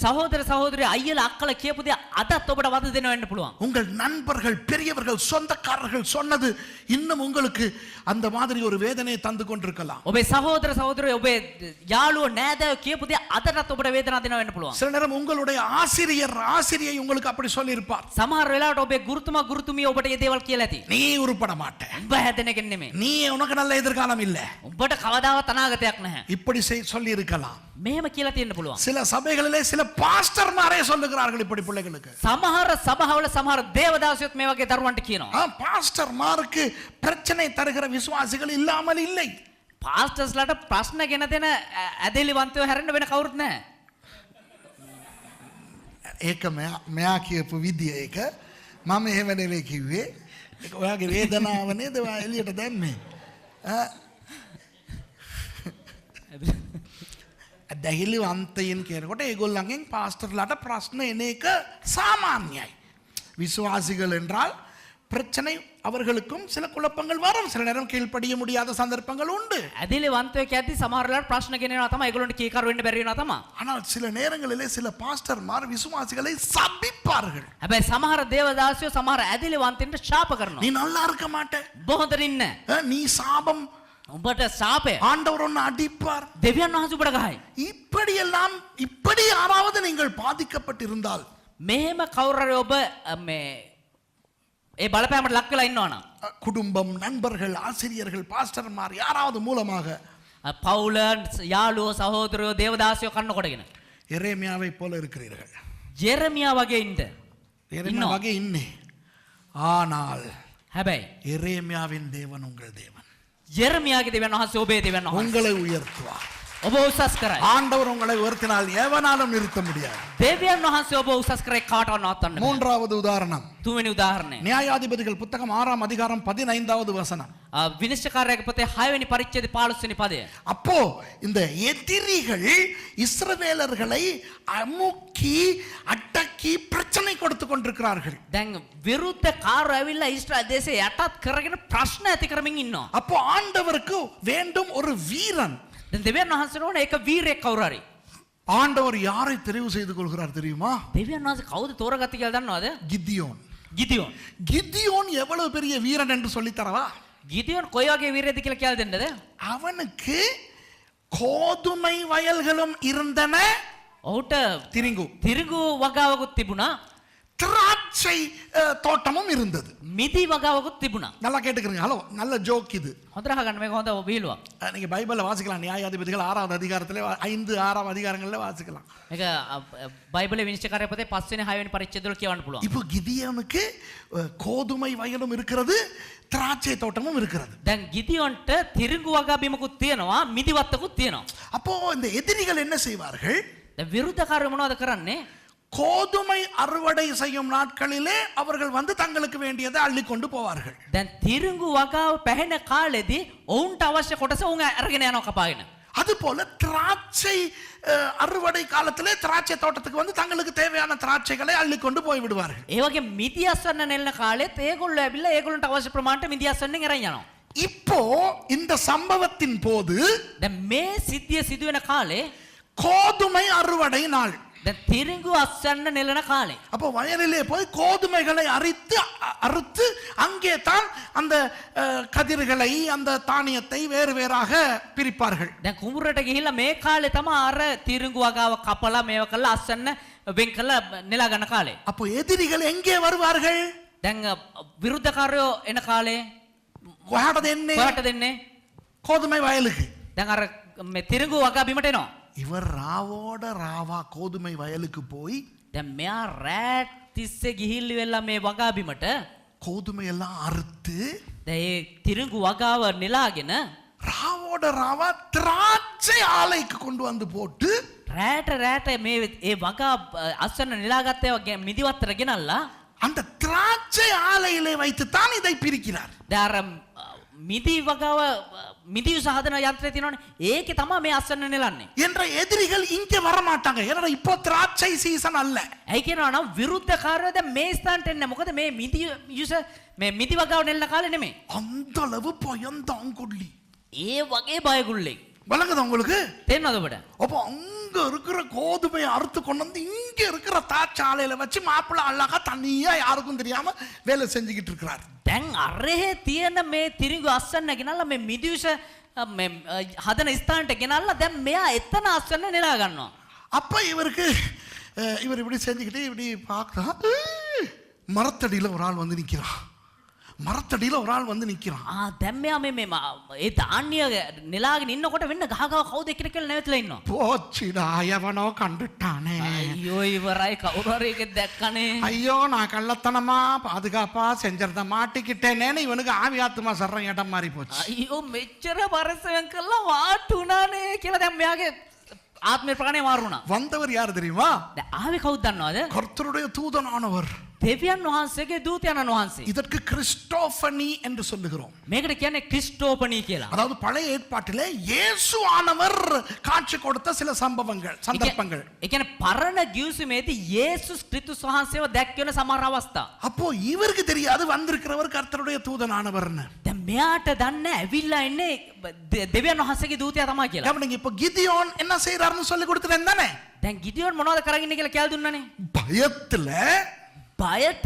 සහෝදර සහෝදරිය අයියලා අක්කලා කියපු දේ අදත් ඔබට වද දෙනවා වෙන්න පුළුවන්. உங்கள் நண்பர்கள், பெரியவர்கள், சொந்தக்காரர்கள் சொன்னது இன்னும் உங்களுக்கு அந்த மாதிரி ஒரு வேதனையை தந்து கொண்டிருக்கலாம். ඔබේ සහෝදර සහෝදරිය ඔබේ යාළුවෝ නෑදෑයෝ අය කියපු දේ අදටත් ඔබට වේදනාවක් දෙනවා වෙන්න පුළුවන්. சில நேரம் உங்களுடைய ஆசிரியை உங்களுக்கு அப்படி சொல்லி இருப்பார். සමහර වෙලාවට ඔබේ ගුරුතුමා ගුරුතුමිය ඔබට මේ දේවල් කියලා ඇති. நீ உருப்பட மாட்ட, උඹ හැදෙන කෙනෙක් නෙමෙයි. நீ உனக்கு நல்ல எதிர்காலம் இல்ல, උඹට කවදාවත් අනාගතයක් නැහැ. இப்படி சொல்லி இருக்கலாம். මෙහෙම කියලා තියෙන්න පුළුවන්. சில சபைகளிலே சில பாஸ்டர்மாரே சொல்லுகிறார்கள் இப்படி பிள்ளைகளுக்கு. සමහර සභාවල සමහර දේවදාසියොත් මේ වගේ දරුවන්ට කියනවා. பாஸ்டர்மாருக்கு பிரச்சனை தருகிற விசுவாசிகள் இல்லாமல் இல்லை. පාස්ටර්ස්ලාට ප්‍රශ්න ගෙන දෙන ඇදෙලිවන්තයෝ හැරෙන්න වෙන කවුරුත් නැහැ. ඒක මෙයා කියපු විදිය ඒක මම එහෙම නෙවෙයි කිව්වේ. ඒක ඔයාගේ වේදනාව නේද ඔයා එළියට දැම්මේ. ඇදහිලිවන්තයින් කියනකොට ඒගොල්ලන්ගෙන් පාස්ටර්ලාට ප්‍රශ්න එන එක சாமானியයි. விசுவாசிகள் என்றால் பிரச்சனை அவர்களுக்கும் சில குழப்பங்கள் வரும். சில நேரம் கீழ்ப்படிய முடியாத சந்தர்ப்பங்கள் உண்டு. ඇදෙලිවන්තයෝ කියද්දි සමහර වෙලාවට ප්‍රශ්න ගෙනෙනවා තමයි. ඒගොල්ලන්ට කීකරු වෙන්න බැරි වෙනවා තමයි. ஆனால் சில நேரங்களிலே சில பாஸ்டர்மார் விசுவாசிகளை சபிப்பார்கள். හැබැයි සමහර දේවදාසියෝ සමහර ඇදෙලිවන්තයින්ට ශාප කරනවා. நீ நல்லா இருக்க மாட்ட, බොහොඳින් ඉන්න. நீ சாபம், උඹට ශාපය. ஆண்டவர் ஒன்னு அடிப்பார். දෙවියන් වහන්සේ උඹට ගහයි. இப்படி யாராவது நீங்கள் பாதிக்கப்பட்டிருந்தால், මෙහෙම කවුරු ඔබ මේ ඒ බලපෑමට ලක් වෙලා ඉන්නවනම්, குடும்பம், நண்பர்கள், ஆசிரியர்கள், பாஸ்டர்மார் யாராவது மூலமாக පවුල යාළුවෝ සහෝදරයෝ දේවදාසියෝ කන්න කොටගෙන எரேமியாவை போல இருக்கிறீர்கள். ජෙරමියා වගේ ඉන්න. எரேமியா வகை இன்னே. ஆனால் හැබැයි எரேமியாவின் தேவன் உங்கள் தேவன். ජෙරමියාගේ දෙවියන් වහන්සේ ඔබේ දෙවියන් වහන්සේ உங்களை உயர்த்துவார். ඔබ උසස් කරයි. ஆண்டவர் உங்களை உயர்த்தினால் எவனாலும் நிறுத்த முடியாது. දෙවියන් වහන්සේ ඔබ උසස් කරේ කාටවත් නවත්තන්න බෑ. மூன்றாவது உதாரணம், තුන්වෙනි උදාහරණය. நியாயாதிபதிகள் புத்தகம் 6ஆம் அதிகாரம் 15வது வசனம். විනිශ්චයකාරයාගේ පොතේ 6 වෙනි පරිච්ඡේදය 15 වෙනි පදය. அப்போ இந்த எதிரிகள் இஸ்ரவேலர்களை அமுக்கி அடக்கி பிரச்சனை கொடுத்து கொண்டிருக்கிறார்கள். දැන් විරුද්ධ කාරෝ ඇවිල්ලා ඊශ්‍රායල් දේශේ යටත් කරගෙන ප්‍රශ්න ඇති කරමින් ඉන්නවා. அப்போ ஆண்டவருக்கு வேண்டும் ஒரு வீரன். දැන් දෙවියන් වහන්සේට ඕන ඒක වීරයෙක් කවුරු හරි. ஆண்டவர் யாரை தெரிவு செய்து கொள்கிறார் தெரியுமா? දෙවියන් වහන්සේ කවුද තෝරගත්තේ කියලා දන්නවද? கிதியோன். ගිදියෝන්. கிதியோன் எவ்வளவு பெரிய வீரன் என்று சொல்லி தரவா? ගිදියෝන් කොයි වගේ වීරයෙක්ද කියලා කියලා දෙන්නද? அவனுக்கு கோதுமை வயல்களும் இருந்தன, ඔහුට திரிங்கு තිරිඟු වගාවකුත් තිබුණා, திராட்சை தோட்டமும் இருந்தது. මිදි වගාවකුත් තිබුණා. நல்லா கேட்டுக்கிறீங்க. ஹலோ, நல்ல ஜோக் இது. හොඳට අහගන්න මේක හොඳ බීලුවක්. நீங்க பைபிள்ல வாசிக்கலாம். நியாயாதிபதிகள் 6வது அதிகாரத்திலே 5, 6 அதிகாரங்களில் வாசிக்கலாம். මේක බයිබලයේ විනිශ්චයකාරය පොතේ 5 වෙනි 6 වෙනි පරිච්ඡේදවල කියවන්න පුළුවන්. இப்போ கிதியோனுக்கு கோதுமை வயலும் இருக்கிறது, திராட்சை தோட்டமும் இருக்கிறது. දැන් ගිදියොන්ට තිරිඟු වගා බිමකුත් තියෙනවා, මිදි වත්තකුත් තියෙනවා. அப்போ இந்த எதிரிகள் என்ன செய்வார்கள்? දැන් විරුද්ධකාරයෝ මොනවද කරන්නේ? கோதுமை அறுவடை செய்யும் நாட்களிலே அவர்கள் வந்து தங்களுக்கு வேண்டியதை அள்ளி கொண்டு போவார்கள். දැන් තිරිඟු වගාව පැහැෙන කාලෙදී ඔවුන්ට අවශ්‍ය කොටස උන් අරගෙන යනවා කපාගෙන. அதுபோல திராட்சை அறுவடை காலத்திலே திராட்சை தோட்டத்துக்கு வந்து தங்களுக்கு தேவையான திராட்சைகளை அள்ளி கொண்டு போய் விடுவார்கள். ඒ වගේ මිදි අස්වන්න නෙල්න කාලෙත් ඒගොල්ලෝ ඇවිල්ලා ඒගොල්ලන්ට අවශ්‍ය ප්‍රමාණයට මිදි අස්වන්නෙන් අරන් යනවා. இப்போ இந்த சம்பவத்தின் போது දැන් මේ සිද්ධිය සිදුවෙන කාලේ கோதுமை அறுவடை நாள். දැන් තිරිඟු අස්වන්න නෙලන කාලේ. அப்போ வயலிலே போய் கோதுமைகளை அறுத்து அங்கே தான் அந்த கதிர்களை, அந்த தானியத்தை வேறு வேறாக பிரிப்பார்கள். දැන් කුඹුරට ගිහිල්ලා මේ කාලේ තමයි අර තිරිඟු වගාව කපලා මේව කරලා අස්වන්න වෙන් කරලා නෙලා ගන්න කාලේ. அப்போ எதிரிகள் எங்கே வருவார்கள்? දැන් විරුද්ධකාරයෝ එන කාලේ කොහාටද එන්නේ? කොහාටද එන්නේ? கோதுமை வயலுக்கு. දැන් අර මේ තිරිඟු වගා බිමට එනවා. இவர் ராவோட ராவா கோதுமை வயலுக்கு போய் දැන් මෙයා රෑත් තිස්සේ ගිහිල්ලි වෙලා මේ වගා බිමට கோதுமை எல்லாம் அறுத்து දැන් ඒ තිරිඟු වගාව නෙලාගෙන ராவோட ராவா திராட்சை ஆலைக்கு கொண்டு வந்து போட்டு රෑට මේ ඒ වගා අස්වන්න නෙලාගත්ත ඒවා මිදිවත්තර ගෙනල්ලා அந்த திராட்சை ஆலையிலே வைத்து தான் இதை பிரிக்கிறார். දැන් අර මිදි වගාව මිදි සාධන යන්ත්‍රය තියෙනවනේ ඒකේ තමයි මේ අස්වන්න නෙලන්නේ. என்ற எதிரிகள் இங்கே வர மாட்டாங்க. ஏன்னா இப்போ திராட்சை சீசன் அல்ல. ඇයි කියනවා නම් විරුද්ධකාරයෝ දැන් මේ ස්ථානට එන්නේ. මොකද මේ මිදි මේ මිදි වගාව නෙලන කාලේ නෙමෙයි. அந்த அளவு பயந்தாங்கொள்ளி. ඒ වගේ බයගුල්ලෙක්. வழங்குது உங்களுக்கு? තේරෙනවද ඔබට? அப்போ அங்க இருக்கிற கோதுமையை அறுத்து கொண்டு வந்து இங்க இருக்கிற திராட்சை ஆலையில வச்சு மாப்பிள்ளை அழகா தனியா யாருக்கும் தெரியாம வேலை செஞ்சுக்கிட்டு இருக்கிறார். දැන් අරහේ තියෙන මේ තිරිඟු අස්සන්න ගෙනල්ලා මේ මිදිවිස මේ හදන ස්ථානට ගෙනල්ලා දැන් මෙයා එතන අස්වැන්න නෙලා ගන්නවා. அப்ப இவருக்கு இவர் இப்படி செஞ்சுக்கிட்டு இப்படி பார்க்குறா, மரத்தடியில் ஒரு ஆள் வந்து நிற்கிறான். மரத்தடியில் ஒரு ஆள் வந்து நிற்கிறான். දැන් මෙයා මේ ඒ ධාන්‍ය නෙලාගෙන ඉන්නකොට වෙන්න ගහගහ කවුද එක්කද කියලා නැවතලා ඉන්නවා. போச்சுடா, எவனோ கண்டுட்டானே. අයියෝ ඉවරයි කවුරු හරි එකෙක් දැක්කනේ. ஐயோ நான் கள்ளத்தனமா பாதுகாப்பா செஞ்சறத மாட்டிக்கிட்டேனேன்னு இவனுக்கு ஆவி ஆத்மா சர்றம் இடம் மாறி போச்சு. අයියෝ මෙච්චර පරිස්සමෙන් කළා වාටුණානේ කියලා දැන් මෙයාගේ ආත්මේ ප්‍රාණය මාරුණා. வந்தவர் யார் தெரியுமா? දැන් ආවේ කවුද දන්නවද? கர்த்தருடைய தூதனானவர். දෙවියන් වහන්සේගේ දූතයන්න් වහන්සේ. இதற்கு கிறிஸ்டோபனி என்று சொல்லுகிறோம். මේකට කියන්නේ ක්‍රිස්ටෝපනි කියලා. அதாவது பழைய ஏற்பாட்டிலே இயேசுவானவர் காட்சி கொடுத்த சில சம்பவங்கள் சந்தர்ப்பங்கள். ඒ කියන්නේ පරණ ගිවිසුමේදී යේසුස් ක්‍රිස්තුස් වහන්සේව දැක්වෙන සමහර අවස්ථා. அப்போ இவருக்கு தெரியாது வந்திருக்கிறவர் கர்த்தருடைய தூதனானவர்னு. දැන් මෙයාට දන්නේ ඇවිල්ලා ඉන්නේ දෙවියන් වහන්සේගේ දූතයා තමයි කියලා. கவனிங்க, இப்போ கிதியோன் என்ன செய்யறாருன்னு சொல்லி கொடுத்துட்டேன் தானே. දැන් ගිඩියෝන් මොනවද කරගෙන ඉන්නේ කියලා කියලා දුන්නානේ. பயத்துல බයට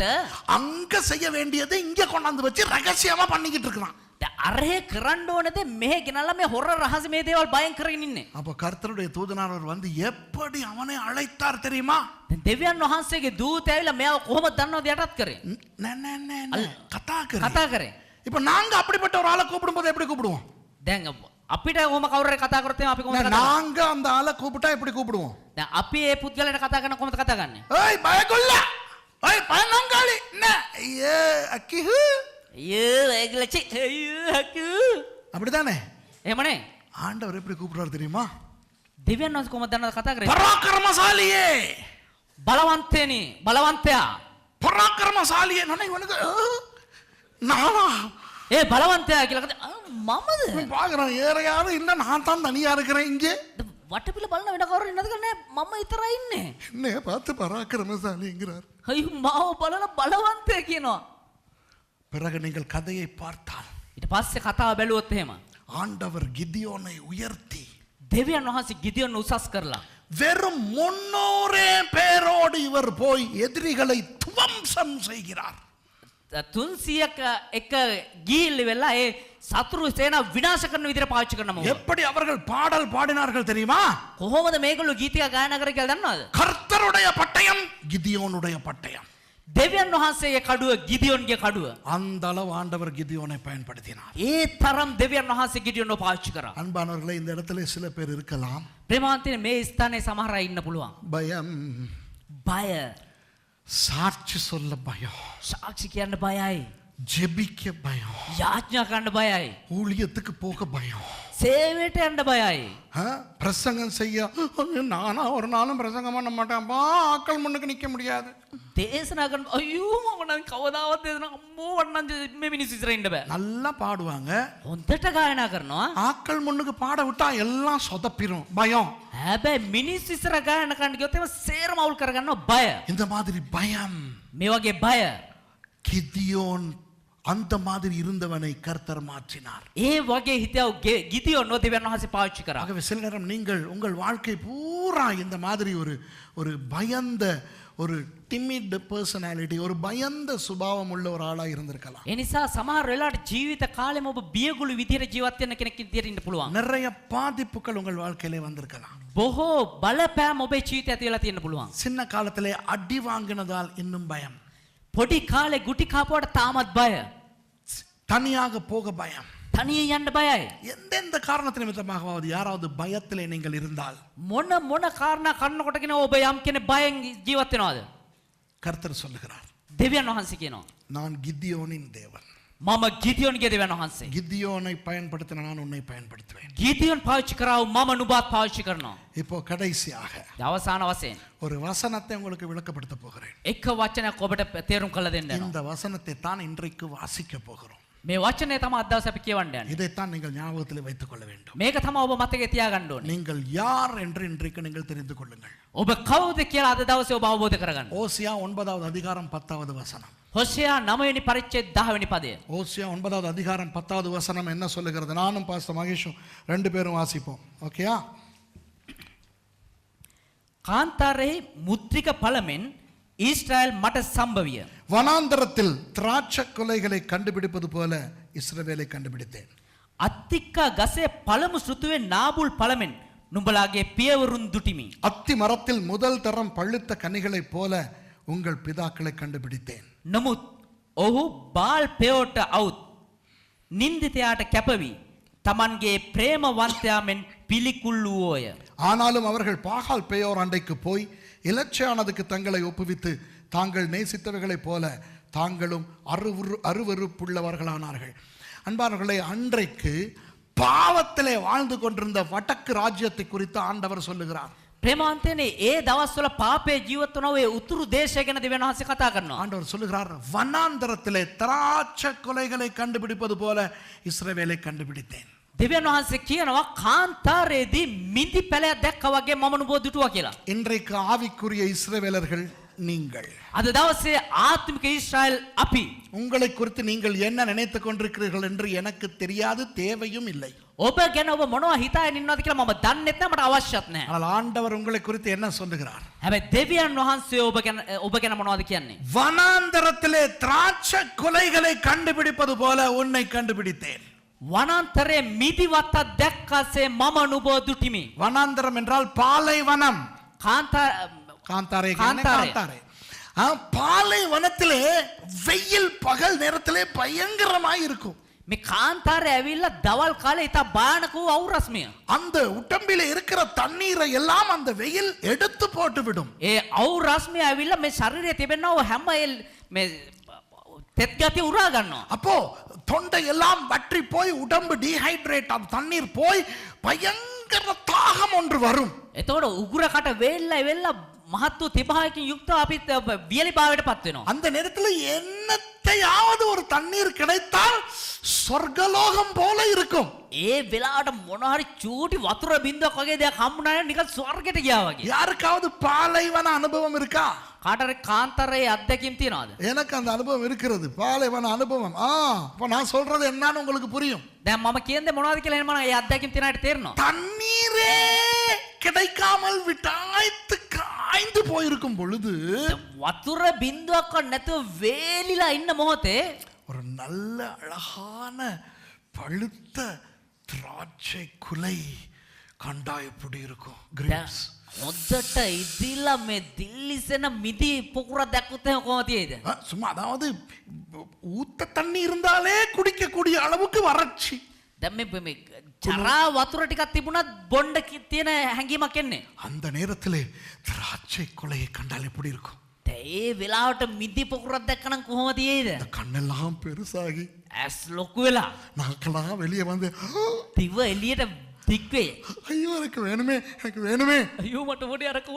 அங்க செய்ய வேண்டியதை இங்க கொண்டாந்து வச்சு ரகசியமா பண்ணிக்கிட்டு இருக்கான். දැන් අරහේ කරන්න ඕනද මෙහෙ ගෙනල්ලා මේ හොර රහස මේ දේවල් බයෙන් කරගෙන ඉන්නේ. அப்போ கர்த்தருடைய தூதனானவர் வந்து எப்படி அவனை அழைத்தார் தெரியுமா? දැන් දෙවියන් වහන්සේගේ දූතය ඇවිල්ලා මෙයාව කොහොමද දන්නවද යටත් කරේ? කතා කරේ. இப்போ நாங்க அப்படிப்பட்ட ஒரு ஆளை கூப்பிடும்போது எப்படி கூப்பிடுவோம்? දැන් අපිට කොහොම කවුරු හරි කතා කරොත් අපි කොහොමද කතා நாங்க அந்த ஆளை கூப்பிட்டா எப்படி கூப்பிடுவோம்? දැන් අපි ඒ පුද්ගලයාට කතා කරන කොහොමද කතා කරන්නේ? ஏய் பயகுள்ள, ஏய் பயனங்காளி, என்ன ஐயே அக்கிஹு, අයියෝ ඒගලචි අයියෝ හකු அப்படிதானே? එහෙමනේ. ஆண்டவர் எப்படி கூப்பிடுறாரு தெரியுமா? දෙවියන් වහන්සේ කොහොමද දන්නවද කතා කරේ? பராக்கிரமசாலியே, බලවන්තේනි බලවන්තයා. பராக்கிரமசாலியே. நான் இவனுக்கு நானா ඒ බලවන්තයා කියලා කතා මමද? பாக்குறேன், ஏற யாரும் இல்ல, நான் தான் தனியா இருக்கிறேன் இங்கே. වටපිල බලන වෙන කවුරු ඉන්නද කියලා නෑ මම විතරයි ඉන්නේ. என்னைய பார்த்து பராக்கிரமசாலிங்கிறார். අයියෝ මාව බලන බලවන්තයා කියනවා. பிறகு நீங்கள் கதையை பார்த்தால் ඊට පස්සේ කතාව බැලුවොත් එහෙම ஆண்டவர் கிதியோனை உயர்த்தி දෙවියන් වහන්සේ ගිදියොන් උසස් කරලා வெறும் 300 பேரோடு இவர் போய் எதிரிகளை துவம்சம் செய்கிறார். 300ක එක ගිහිල්ලි වෙලා ඒ සතුරු සේනාව විනාශ කරන විදිහට පාවිච්චි කරනවා. எப்படி அவர்கள் பாடல் பாடினார்கள் தெரியுமா? කොහොමද මේගොල්ලෝ ගීතික ගායනා කරේ කියලා දන්නවද? கர்த்தருடைய பட்டயம், கிதியோனுடைய பட்டயம். දෙවියන් වහන්සේගේ කඩුව ගිදියොන්ගේ කඩුව. அந்த அளவு ஆண்டவர் கிதியோனை பயன்படுத்தினார். ඒ තරම් දෙවියන් වහන්සේ ගිදියොන්ව පාවිච්චි කරා. அன்பானவர்களே, இந்த இடத்துல சில பேர் இருக்கலாம். ප්‍රේමවන්තනේ මේ ස්ථානයේ සමහර අය ඉන්න පුළුවන්. பயம், බය, சாட்சி சொல்ல பயம், සාක්ෂි කියන්න බයයි, ஜெபிக்க பயம், යාඥා කරන්න බයයි, ஊழியத்துக்கு போக பயம், සේවයට යන්න බයයි. பிரசங்கம் செய்ய நானா ஒரு நாளும் பிரசங்கம் பண்ண மாட்டேன்ப்பா, ஆக்கள் முன்னுக்கு நிக்க முடியாது. දේශනා කරන අයියෝ මම නම් කවදාවත් දේශනා අම්මෝ වන්නම් මේ මිනිස්සු ඉස්සරහ ඉන්න බෑ. நல்லா பாடுவாங்க, හොඳට ගායනා කරනවා. ஆக்கள் முன்னுக்கு பாட விட்டா எல்லாம் சொதப்பிரும், பயம். හැබැයි මිනිස්සු ඉස්සරහ ගායනා කරන්න ගියොත් එහෙම සේරම අවුල් කරගන්නවා බය. இந்த மாதிரி பயம். මේ වගේ බය. கிதியோன் அந்த மாதிரி இருந்தவனை கர்த்தர் மாற்றினார். ඒ වගේ හිතව ගිදියොන් දෙවියන් වහන්සේ පාවිච්චි කරා. ஆகவே சில நேரம் நீங்கள் உங்கள் வாழ்க்கை பூரா இந்த மாதிரி ஒரு பயந்த ஒரு டிமிட் பர்சனாலிட்டி, ஒரு பயந்த சுபாவம் உள்ள ஒரு ஆளா இருந்திருக்கலாம். ඒ නිසා සමහර වෙලාවට ජීවිත කාලෙම ඔබ බියගුළු විදියට ජීවත් වෙන කෙනෙක් විදියට ඉන්න පුළුවන්. நிறைய பாதிப்புகள் உங்கள் வாழ்க்கையிலே வந்திருக்கலாம். බොහෝ බලපෑම් ඔබේ ජීවිතය ඇති වෙලා තියෙන්න පුළුවන්. சின்ன காலத்திலே அடி வாங்கினதால் இன்னும் பயம், පොඩි කාලේ ගුටි කාපුවට තාමත් බය, தனியாக போக பயம். තනියෙන් යන්න බයයි. எந்தெந்த காரணத்து நிமித்தமாகவாவது யாராவது பயத்திலே நீங்கள் இருந்தால் මොන කාරණා කරනකොටගෙන ඔබ යම් කෙනෙක් බයෙන් ජීවත් වෙනවද? கர்த்தர் சொல்லுகிறார், දෙවියන් වහන්සේ කියනවා நான் கிதியோனின் தேவன். මම ගිදියොන්ගේ දෙවියන් වහන්සේ. கிதியோனை பயன்படுத்தின நான் உன்னை பயன்படுத்துவேன். ගිදියොන් පාවිච්චි කරාව මම නුඹත් පාවිච්චි කරනවා. இப்போ கடைசியாக අවසාන වශයෙන් ஒரு வசனத்தை உங்களுக்கு விளக்கப்படுத்த போகிறேன். එක වචනයක් ඔබට තේරුම් කරලා දෙන්න. இந்த வசனத்தை தான் இன்றைக்கு வாசிக்க போகிறோம். මේ වචනේ තමයි අද දවසේ අපි කියවන්න යන්නේ. இதைத்தான் நீங்கள் ஞாபகத்தில் வைத்துக் கொள்ள வேண்டும். මේක තමයි ඔබ මතකේ තියාගන්න ඕනේ. நீங்கள் யார் என்று இன்றைக்கு நீங்கள் தெரிந்து கொள்ளுங்கள். ඔබ කවුද කියලා අද දවසේ ඔබ අවබෝධ කරගන්න. ஓசியா 9வது அதிகாரம் 10வது வசனம். හොෂයා 9 වෙනි පරිච්ඡේද 10 වෙනි පදය. ஓசியா 9வது அதிகாரம் 10வது வசனம் என்ன சொல்லுகிறது? நானும் பாஸ்டர் மகேஷும் ரெண்டு பேரும் வாசிப்போம். ஓகேயா? කාන්තාරෙහි මුද්‍රික පළමෙන් ඊශ්‍රායල් මට සම්භවිය. வனாந்தரத்தில் திராட்சை கொலைகளை கண்டுபிடிப்பது போல இஸ்ரவேலை கண்டுபிடித்தேன். අත්තික්කා ගසේ පළමු ශ්‍රුතුවේ නාබුල් පළමෙන් නුඹලාගේ පියවරුන් දුටිමි. அத்தி மரத்தில் முதல் தரம் பழுத்த கனிகளைப் போல உங்கள் பிதாக்களை கண்டுபிடித்தேன். නමුත් ඔහු බාල් පෙයෝට අවුත් නින්දිතයාට කැපවී තමන්ගේ ප්‍රේමවන්තයාමෙන් පිළිකුල් වූෝය. ஆனாலும் அவர்கள் பாகால் பேயோர் அண்டைக்கு போய் இலட்சியானதுக்கு தங்களை ஒப்புவித்து தாங்கள் நேசித்தவைகளைப் போல தாங்களும் அருவருப்புள்ளவர்களானார்கள். அன்பானவர்களே, அன்றைக்கு பாவத்திலே வாழ்ந்து கொண்டிருந்த வடக்கு ராஜ்யத்தை குறித்து ஆண்டவர் சொல்லுகிறார். ප්‍රේමාන්තයනේ ඒ දවස්වල පාපේ ජීවත් වුණා ඔය උතුරු දේශය ගැන දෙවියන් වහන්සේ කතා කරනවා. ஆண்டவர் சொல்லுகிறார், வனாந்தரத்திலே திராட்சை கொலைகளை கண்டுபிடிப்பது போல இஸ்ரவேலை கண்டுபிடித்தேன். දෙවියන් වහන්සේ කියනවා කාන්තාරයේදී මිදි පැලයක් දැක්කා වගේ මම නුඹව දුටුවා කියලා. இன்றைக்கு ஆவிக்குரிய இஸ்ரவேலர்கள் நீங்கள். අද දවසේ ආත්මික ඊශ්‍රායල් අපි. உங்களை குறித்து நீங்கள் என்ன நினைத்துக் கொண்டிருக்கிறீர்கள் என்று எனக்கு தெரியாது, தேவையும் இல்லை. ඔබ ගැන ඔබ මොනවා හිතාගෙන ඉන්නවද කියලා මම දන්නෙත් නැහැ, මට අවශ්‍යත් නැහැ. ஆனால் ஆண்டவர் உங்களை குறித்து என்ன சொல்லுகிறார்? හැබැයි දෙවියන් වහන්සේ ඔබ ගැන මොනවද කියන්නේ? வனாந்தரத்திலே திராட்சை கொலைகளை கண்டுபிடிப்பது போல உன்னை கண்டுபிடித்தேன். වනාන්තරයේ මිදි වත්තක් දැක්කාසේ මම නුඹව දුටිමි. வனாந்தரம் என்றால் பாலைவனம். காந்தாரே காந்தாரே. காந்தாரே. பாலைவனத்திலே வெயில் பகல் நேரத்திலே பயங்கரமாய் இருக்கும். මේ කාන්තාරය ඇවිල්ලා දවල් කාලේ ඉතා භයානක වූ අවුරස්මිය. அந்த உடம்பிலே இருக்கிற தண்ணீரை எல்லாம் அந்த வெயில் எடுத்து போட்டு விடும். ඒ අවුරස්මිය ඇවිල්ලා මේ ශරීරයේ තිබෙනව හැම මේ තෙත් ගතිය උරා ගන්නවා. அப்போ தொண்டை எல்லாம் வற்றி போய் உடம்பு டீஹைட்ரேட், அந்த தண்ணீர் போய் பயங்கர தாகம் ஒன்று வரும். එතකොට උගුර කට වේල්ලා වෙල්ලා මහත් වූ තිබහයකින් යුක්තව අපි වියලි භාවයට පත් වෙනවා. அந்த நேரத்தில் என்னத்தையாவது ஒரு தண்ணீர் கிடைத்தால் சொர்க்கலோகம் போல இருக்கும். ඒ වෙලාවට මොන හරි චූටි වතුර බින්දුවක් වගේ දෙයක් හම්බුනා නම් නිකන් ස්වර්ගයට ගියා වගේ. யாருக்காவது பாலைவன அனுபவம் இருக்கா? කාටරි කාන්තාරයේ අත්දැකීම් තියනවද? எனக்கு அந்த அனுபவம் இருக்கிறது, பாலைவன அனுபவம். இப்போ நான் சொல்றது என்னன்னு உங்களுக்கு புரியும். දැන් මම කියන්නේ මොනවද කියලා එනම ඒ අත්දැකීම් තියන අයට තේරෙනවා. தண்ணீரே கிடைக்காமல் விட்டாய்த்து காய்ந்து போயிருக்கும் பொழுது වතුර බින්දුවක් නැතුව වේලිලා ඉන්න මොහොතේ ஒரு நல்ல அழகான பழுத்த திராட்சை குலை கண்டா எப்படி இருக்கும்? கிரேப்ஸ். හොද්දට ඉදිලා මේ දිල්ලිසෙන මිදි පොකුරක් දැක්කොත් එහෙම කොහොමද තියෙයිද? சும்மா அதாவது ஊத்த தண்ணி இருந்தாலே குடிக்கக்கூடிய அளவுக்கு வறட்சி. දැන් මේ චරා වතුර ටිකක් තිබුණත් බොණ්ඩ තියෙන හැඟීමක් එන්නේ. அந்த நேரத்திலே திராட்சை குலையை கண்டால் எப்படி இருக்கும்? ඒ වෙලාවට මිදි පොකුරක් දැක්කනම් කොහොමද තියෙයිද? இந்த கண்ணெல்லாம் பெருசாகி ඇස් ලොකු වෙලා நாக்கெல்லாம் வெளியே வந்து දිව එළියට දික් වේ. ஐயோ எனக்கு வேணுமே, எனக்கு வேணுமே. අයියෝ මට ඕනේ අරක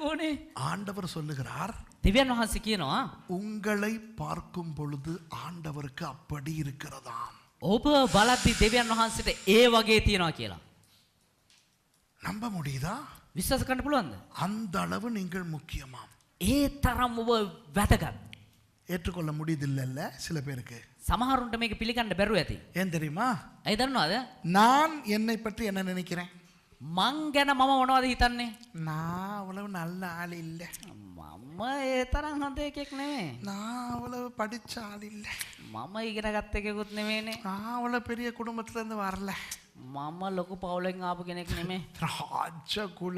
ඕනේ. ஆண்டவர் சொல்லுகிறார், දෙවියන් වහන්සේ කියනවා உங்களை பார்க்கும் பொழுது ஆண்டவருக்கு அப்படி இருக்கிறதாம். ඔබ බලද්දි දෙවියන් වහන්සේට ඒ වගේ තියනවා කියලා. நம்ப முடியுதா? විශ්වාස කරන්න පුළුවන්ද? அந்த அளவு நீங்கள் முக்கியமாம். ඒ තරම් ඔබ වැදගත්. ஏற்றுக்கொள்ள முடியுதில்லைல்ல சில பேருக்கு. සමහරුන්ට මේක පිළිගන්න බැරුව ඇති. ஏன் தெரியுமா? ඇයි දන්නවද? நான் என்னை பற்றி என்ன நினைக்கிறேன்? මං ගැන මම මොනවද හිතන්නේ? நான் அவ்வளவு நல்ல ஆள் இல்லை, මම ඒ තරම් හොඳ එකෙක් නෙමෙයි. நான் அவ்வளவு படிச்ச ஆள் இல்லை, මම ඉගෙන ගත්ත එකෙකුත් නෙමෙයිනේ. நான் அவ்வளவு பெரிய குடும்பத்துல இருந்து வரல, මම ලොකු පවුලෙන් ආපු කෙනෙක් නෙමෙයි. ராஜ குல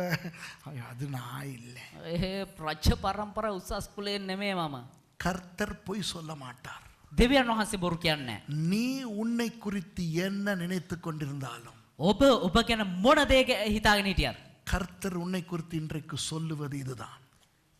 அது நான் இல்லை. ඒ ප්‍රජ පරම්පරා උසස් කුලයෙන් නෙමෙයි මම. கர்த்தர் பொய் சொல்ல மாட்டார். දෙවියන් වහන්සේ බොරු කියන්නේ නැහැ. நீ உன்னை குறித்து என்ன நினைத்து கொண்டிருந்தாலும் ඔබ ගැන මොන දේ හිතාගෙන හිටියත් கர்த்தர் உன்னை குறித்து இன்றைக்கு சொல்லுவது இதுதான்.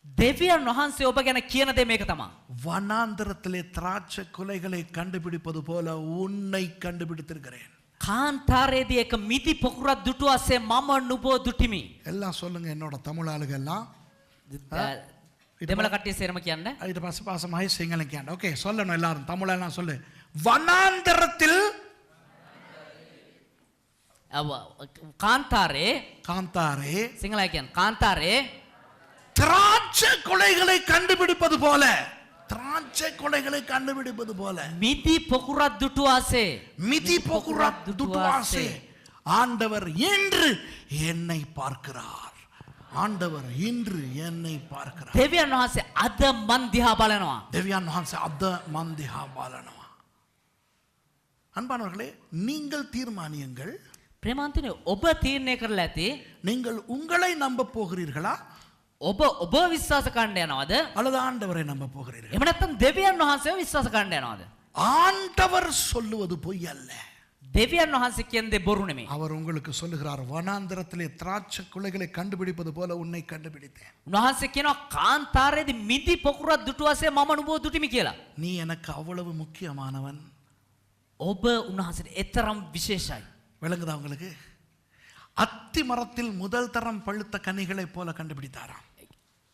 දෙවියන් වහන්සේ ඔබ ගැන කියන දේ මේක තමයි. வனாந்தரத்திலே திராட்சை குலைகளை கண்டுபிடிப்பது போல உன்னை கண்டுபிடித்திருக்கிறேன். කාන්තාරයේදී එක මිදි පොකුරක් දුටුවාසේ මම නුඹව දුටිමි. எல்லாம் சொல்லுங்க, என்னோட தமிழ் ஆளுங்க எல்லாம். දෙමළ කට්ටිය සේරම කියන්න. ඊට පස්සේ පාසමයි සිංහලෙන් කියන්න. ஓகே சொல்லணும் எல்லாரும், தமிழெல்லாம் சொல்லு. வனாந்தரத்தில் කාන්තාරේ காந்தாரே සිංහලයි කියන්න. කාන්තාරේ திராட்சை கொலைகளை கண்டுபிடிப்பது போல, திராட்சை கொலைகளை கண்டுபிடிப்பது போல මිදි පොකුරක් දුටුවාසේ மிதி போக்குறாத் துட்டுவாசே ஆண்டவர் இன்று என்னை பார்க்கிறார். ஆண்டவர் இன்று என்னை பார்க்கிறார். දෙවියන් වහන්සේ අද මන් දිහා බලනවා. දෙවියන් වහන්සේ අද මන් දිහා බලනවා. அன்பானவர்களே, நீங்கள் தீர்மானியுங்கள். ප්‍රේමාන්තනේ ඔබ තීරණය කරලා ඇති நீங்கள் உங்களை நம்ப போகிறீர்களா ඔබ විශ්වාස කරන්න යනවද? அல்லது ஆண்டவரை நம்ப போகிறீர்களா? එහෙම නැත්නම් දෙවියන් වහන්සේව විශ්වාස කරන්න යනවද? ஆண்டவர் சொல்லுவது பொய் அல்ல. දෙවියන් වහන්සේ කියන්නේ බොරු නෙමෙයි. அவர் உங்களுக்கு சொல்லுகிறார், வனாந்தரத்திலே திராட்சை குலைகளை கண்டுபிடிப்பது போல உன்னை கண்டுபிடித்தேன். උන්වහන්සේ කියනවා කාන්තාරයේදී මිදි පොකුරක් දුටුවාසේ මම නුඹව දුටිමි කියලා. நீ எனக்கு அவ்வளவு முக்கியமானவன். ඔබ උන්වහන්සේට එතරම් විශේෂයි. விளங்குதா உங்களுக்கு? அத்தி மரத்தில் முதல் தரம் பழுத்த கனிகளை போல கண்டுபிடித்தாராம்.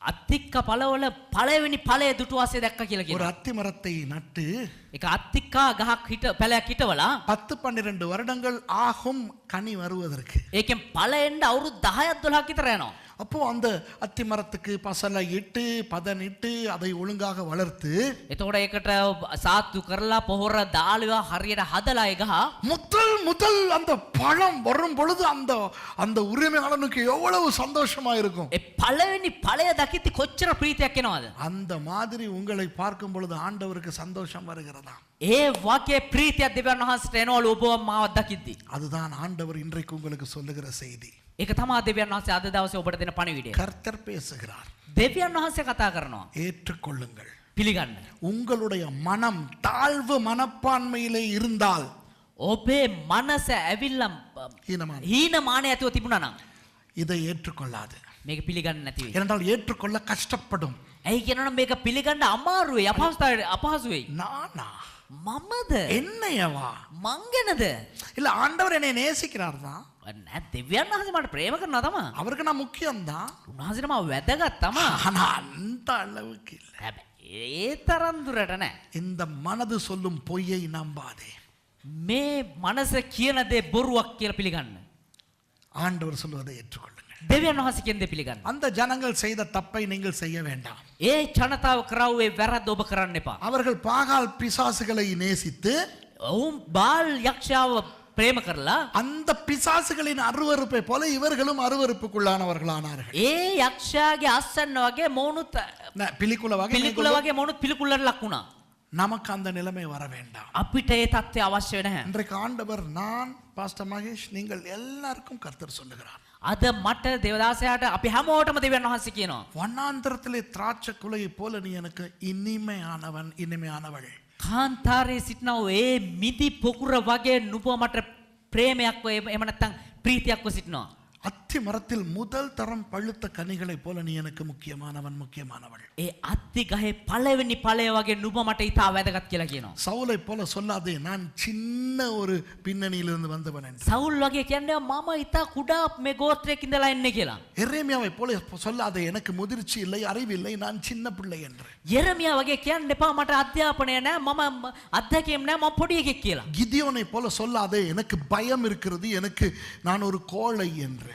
අත්තික්ක පළවල පළවෙනි ඵලය දුටුවාසේ දැක්ක කියලා ஒரு කියනවා. அத்தி மரத்தை நட்டு ඒක අත්තික්කා ගහක් පැලයක් හිටවලා 10-12 வருடங்கள் ஆகும் கனி வருவதற்கு. ඒකෙන් ඵල එන්න අවුරුදු 10ක් 12ක් විතර යනවා. அப்போ அந்த அத்தி மரத்துக்கு பசலை இட்டு பதனிட்டு அதை ஒழுங்காக வளர்த்து එතකොට ඒකට සාත්තු කරලා පොහොර දාලා හරියට හදලා ඒ ගහ முதல் அந்த பழம் வரும் பொழுது அந்த அந்த உரிமையாளனுக்கு எவ்வளவு சந்தோஷமா இருக்கும். ඒ පළවෙනි ඵලය දකිද්දි කොච්චර ප්‍රීතියක් එනවද? அந்த மாதிரி உங்களை பார்க்கும் பொழுது ஆண்டவருக்கு சந்தோஷம் வருகிறதா? ඒ වාක්‍යයේ ප්‍රීතියක් දෙවියන් වහන්සේට එනවලු ඔබව මාව දකිද්දි. அதுதான் ஆண்டவர் இன்றைக்கு உங்களுக்கு சொல்லுகிற செய்தி. ඒක තමයි දෙවියන් වහන්සේ අද දවසේ ඔබට දෙන පණිවිඩය. கர்த்தர் பேசுகிறார். දෙවියන් වහන්සේ කතා කරනවා. ஏற்றுக்கொள்ளுங்கள். පිළිගන්න. உங்களுடைய மனம் தாழ்வு மனப்பான்மையிலே இருந்தால் ඔබේ මනස ඇවිල්ලා හීනමානය ඇතුව තිබුණා නම් இதை ஏற்றுக்கொள்ளாது. මේක පිළිගන්න නැති වෙයි. ஏனென்றால் ஏற்றுக்கொள்ள கஷ்டப்படும். ඇයි කියනවනම් මේක පිළිගන්න අමාරුයි, අපහසුයි. நானா මමද? என்னையவா? මං ගැනද? இல்ல, ஆண்டவர் என்னை நேசிக்கிறார் தான். නෑ, දෙවියන් වහන්සේ මට ප්‍රේම කරනවා තමයි. அவருக்கு நான் முக்கியம் தான். උන්වහන්සේට මම වැදගත් තමයි. ஆனா அந்த அளவுக்கு இல்ல. හැබැයි ඒ තරම් දුරට නෑ. இந்த மனது சொல்லும் பொய்யை நம்பாதே. මේ මනස කියන දේ බොරුවක් කියලා පිළිගන්න. ஆண்டவர் சொல்வதை ஏற்றுக்கொள்ளுங்கள். දෙවියන් වහන්සේ කියන දේ පිළිගන්න. அந்த ஜனங்கள் செய்த தப்பை நீங்கள் செய்ய வேண்டாம். ඒ ජනතාව කරවුවේ වැරද්ද ඔබ කරන්න එපා. அவர்கள் பாகால் பிசாசுகளை நேசித்து ඔවුන් බාල් යක්ෂයාව ප්‍රේම කරලා அந்த பிசாசுகளின் அருவருப்பை போல இவர்களும் அருவருப்புக்குள்ளானவர்களானார்கள். ඒ යක්ෂයාගේ අස්සන්න වගේ මොනුත් පිළිකුල වගේ මොනුත් පිළිකුලට ලක් වුණා. நமக்கு அந்த நிலைமை வர வேண்டாம். අපිට ඒ தත්ත්වය අවශ්‍ය නැහැ. இன்றைக்கு ஆண்டவர், நான் பாஸ்டர் மகேஷ், நீங்கள் எல்லாருக்கும் கர்த்தர் சொல்லுகிறார், අද මට දේවදාසයාට අපි හැමෝටම දෙවියන් වහන්සේ කියනවා, வனாந்தரத்திலே திராட்சை குலையை போல நீ எனக்கு இனிமையானவன் இனிமையானவள். කාන්තාරයේ සිටිනව ඒ මිදි පොකුර වගේ නුඹ මට ප්‍රේමයක්ව එහෙම නැත්නම් ප්‍රීතියක්ව සිටිනවා. அத்தி மரத்தில் முதல் தரம் பழுத்த கனிகளை போல நீ எனக்கு முக்கியமானவன் முக்கியமானவள். ඒ අත්ති ගහේ පළවෙනි ඵලය වගේ නුඹ මට ඉතා වැදගත් කියලා කියනවා. சவுலை போல சொல்லாதே, நான் சின்ன ஒரு பின்னணியிலிருந்து வந்தவன் என்று. සවුල් වගේ කියන්නේ මම ඉතා කුඩා මේ ගෝත්‍රයක ඉඳලා එන්නේ කියලා. எரேமியாவை போல சொல்லாதே, எனக்கு முதிர்ச்சி இல்லை அறிவில்லை நான் சின்ன பிள்ளை என்று. යෙරමියා වගේ කියන්න එපා මට අධ්‍යාපනය නැහැ, මම අධ්‍යක්ෂකම් නැහැ, මම පොඩි එකෙක් කියලා. கிதியோனை போல சொல்லாதே, எனக்கு பயம் இருக்கிறது, எனக்கு நான் ஒரு கோழை என்று.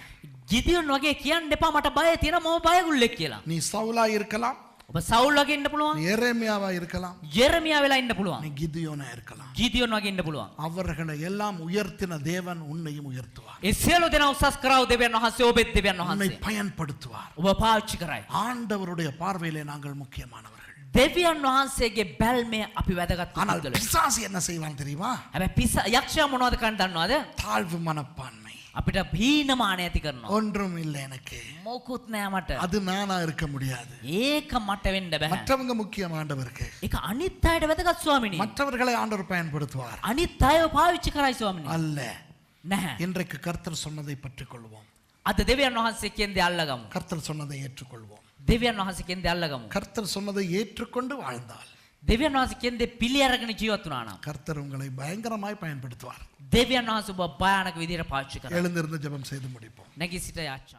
ගිදියොන් වගේ කියන්න එපා මට බය තියෙනවා, මම බයගුල්ලෙක් කියලා. நீ சவுலா இருக்கலாம், ඔබ සවුල් වගේ ඉන්න පුළුවන්, நீ எரேமியாவா இருக்கலாம், යෙරමියා වෙලා ඉන්න පුළුවන්, நீ கிதியோனா இருக்கலாம். ගිදියොන් වගේ ඉන්න පුළුවන්. அவர்களை எல்லாம் உயர்த்தின தேவன் உன்னையும் உயர்த்துவார். ඒ සියලු දෙනා උසස් කරව දෙවියන් වහන්සේ ඔබෙත් දෙවියන් உன்னை වහන්සේ பயன்படுத்துவார். ඔබ පාවිච්චි කරයි. ஆண்டவருடைய பார்வையிலே நாங்கள் முக்கியமானவர்கள். දෙවියන් වහන්සේගේ බැල්මේ අපි වැදගත් ஆனால் පුද්ගලයෝ. பிசாசு என்ன செய்வான் தெரியுமா? හැබැයි යක්ෂයා මොනවද කරන්න දන්නවද? தாழ்வு மனப்பான்மை. අපිට හීනමානය ඇති කරනවා. ஒன்றும் இல்லை எனக்கு, මොකුත් නෑ මට. அது நானா இருக்க முடியாது. ඒක මට වෙන්න බෑ. மற்றவங்க முக்கியம் ஆண்டவருக்கு. ඒක අනිත් අයට වැදගත් ස්වාමිනේ. மற்றவர்களை ஆண்டவர் பயன்படுத்துவார் අනිත් අයව පාවිච්චි කරයි ස්වාමිනේ. அல்ல. නැහැ. இன்றைக்கு கர்த்தர் சொன்னதை பற்றிக் கொள்வோம். අද දෙවියන් වහන්සේ කියන දේ අල්ලගමු. கர்த்தர் சொன்னதை ஏற்றுக்கொள்வோம். දෙවියන් වහන්සේ කියන දේ අල්ලගමු. கர்த்தர் சொன்னதை ஏற்றுக்கொண்டு வாழ்ந்தால் දෙවියන් වහන්සේ කියන දේ පිළි අරගෙන ජීවත් වුණා නම් கர்த்தர் உங்களை பயங்கரமாய் பயன்படுத்துவார். දෙවියන් වහන්සේ ඔබ භයානක විදිහට පාවිච්චි කරනවා. எழுந்திருந்து ஜெபம் செய்து முடிப்போம். නැගී සිට යාච්චා.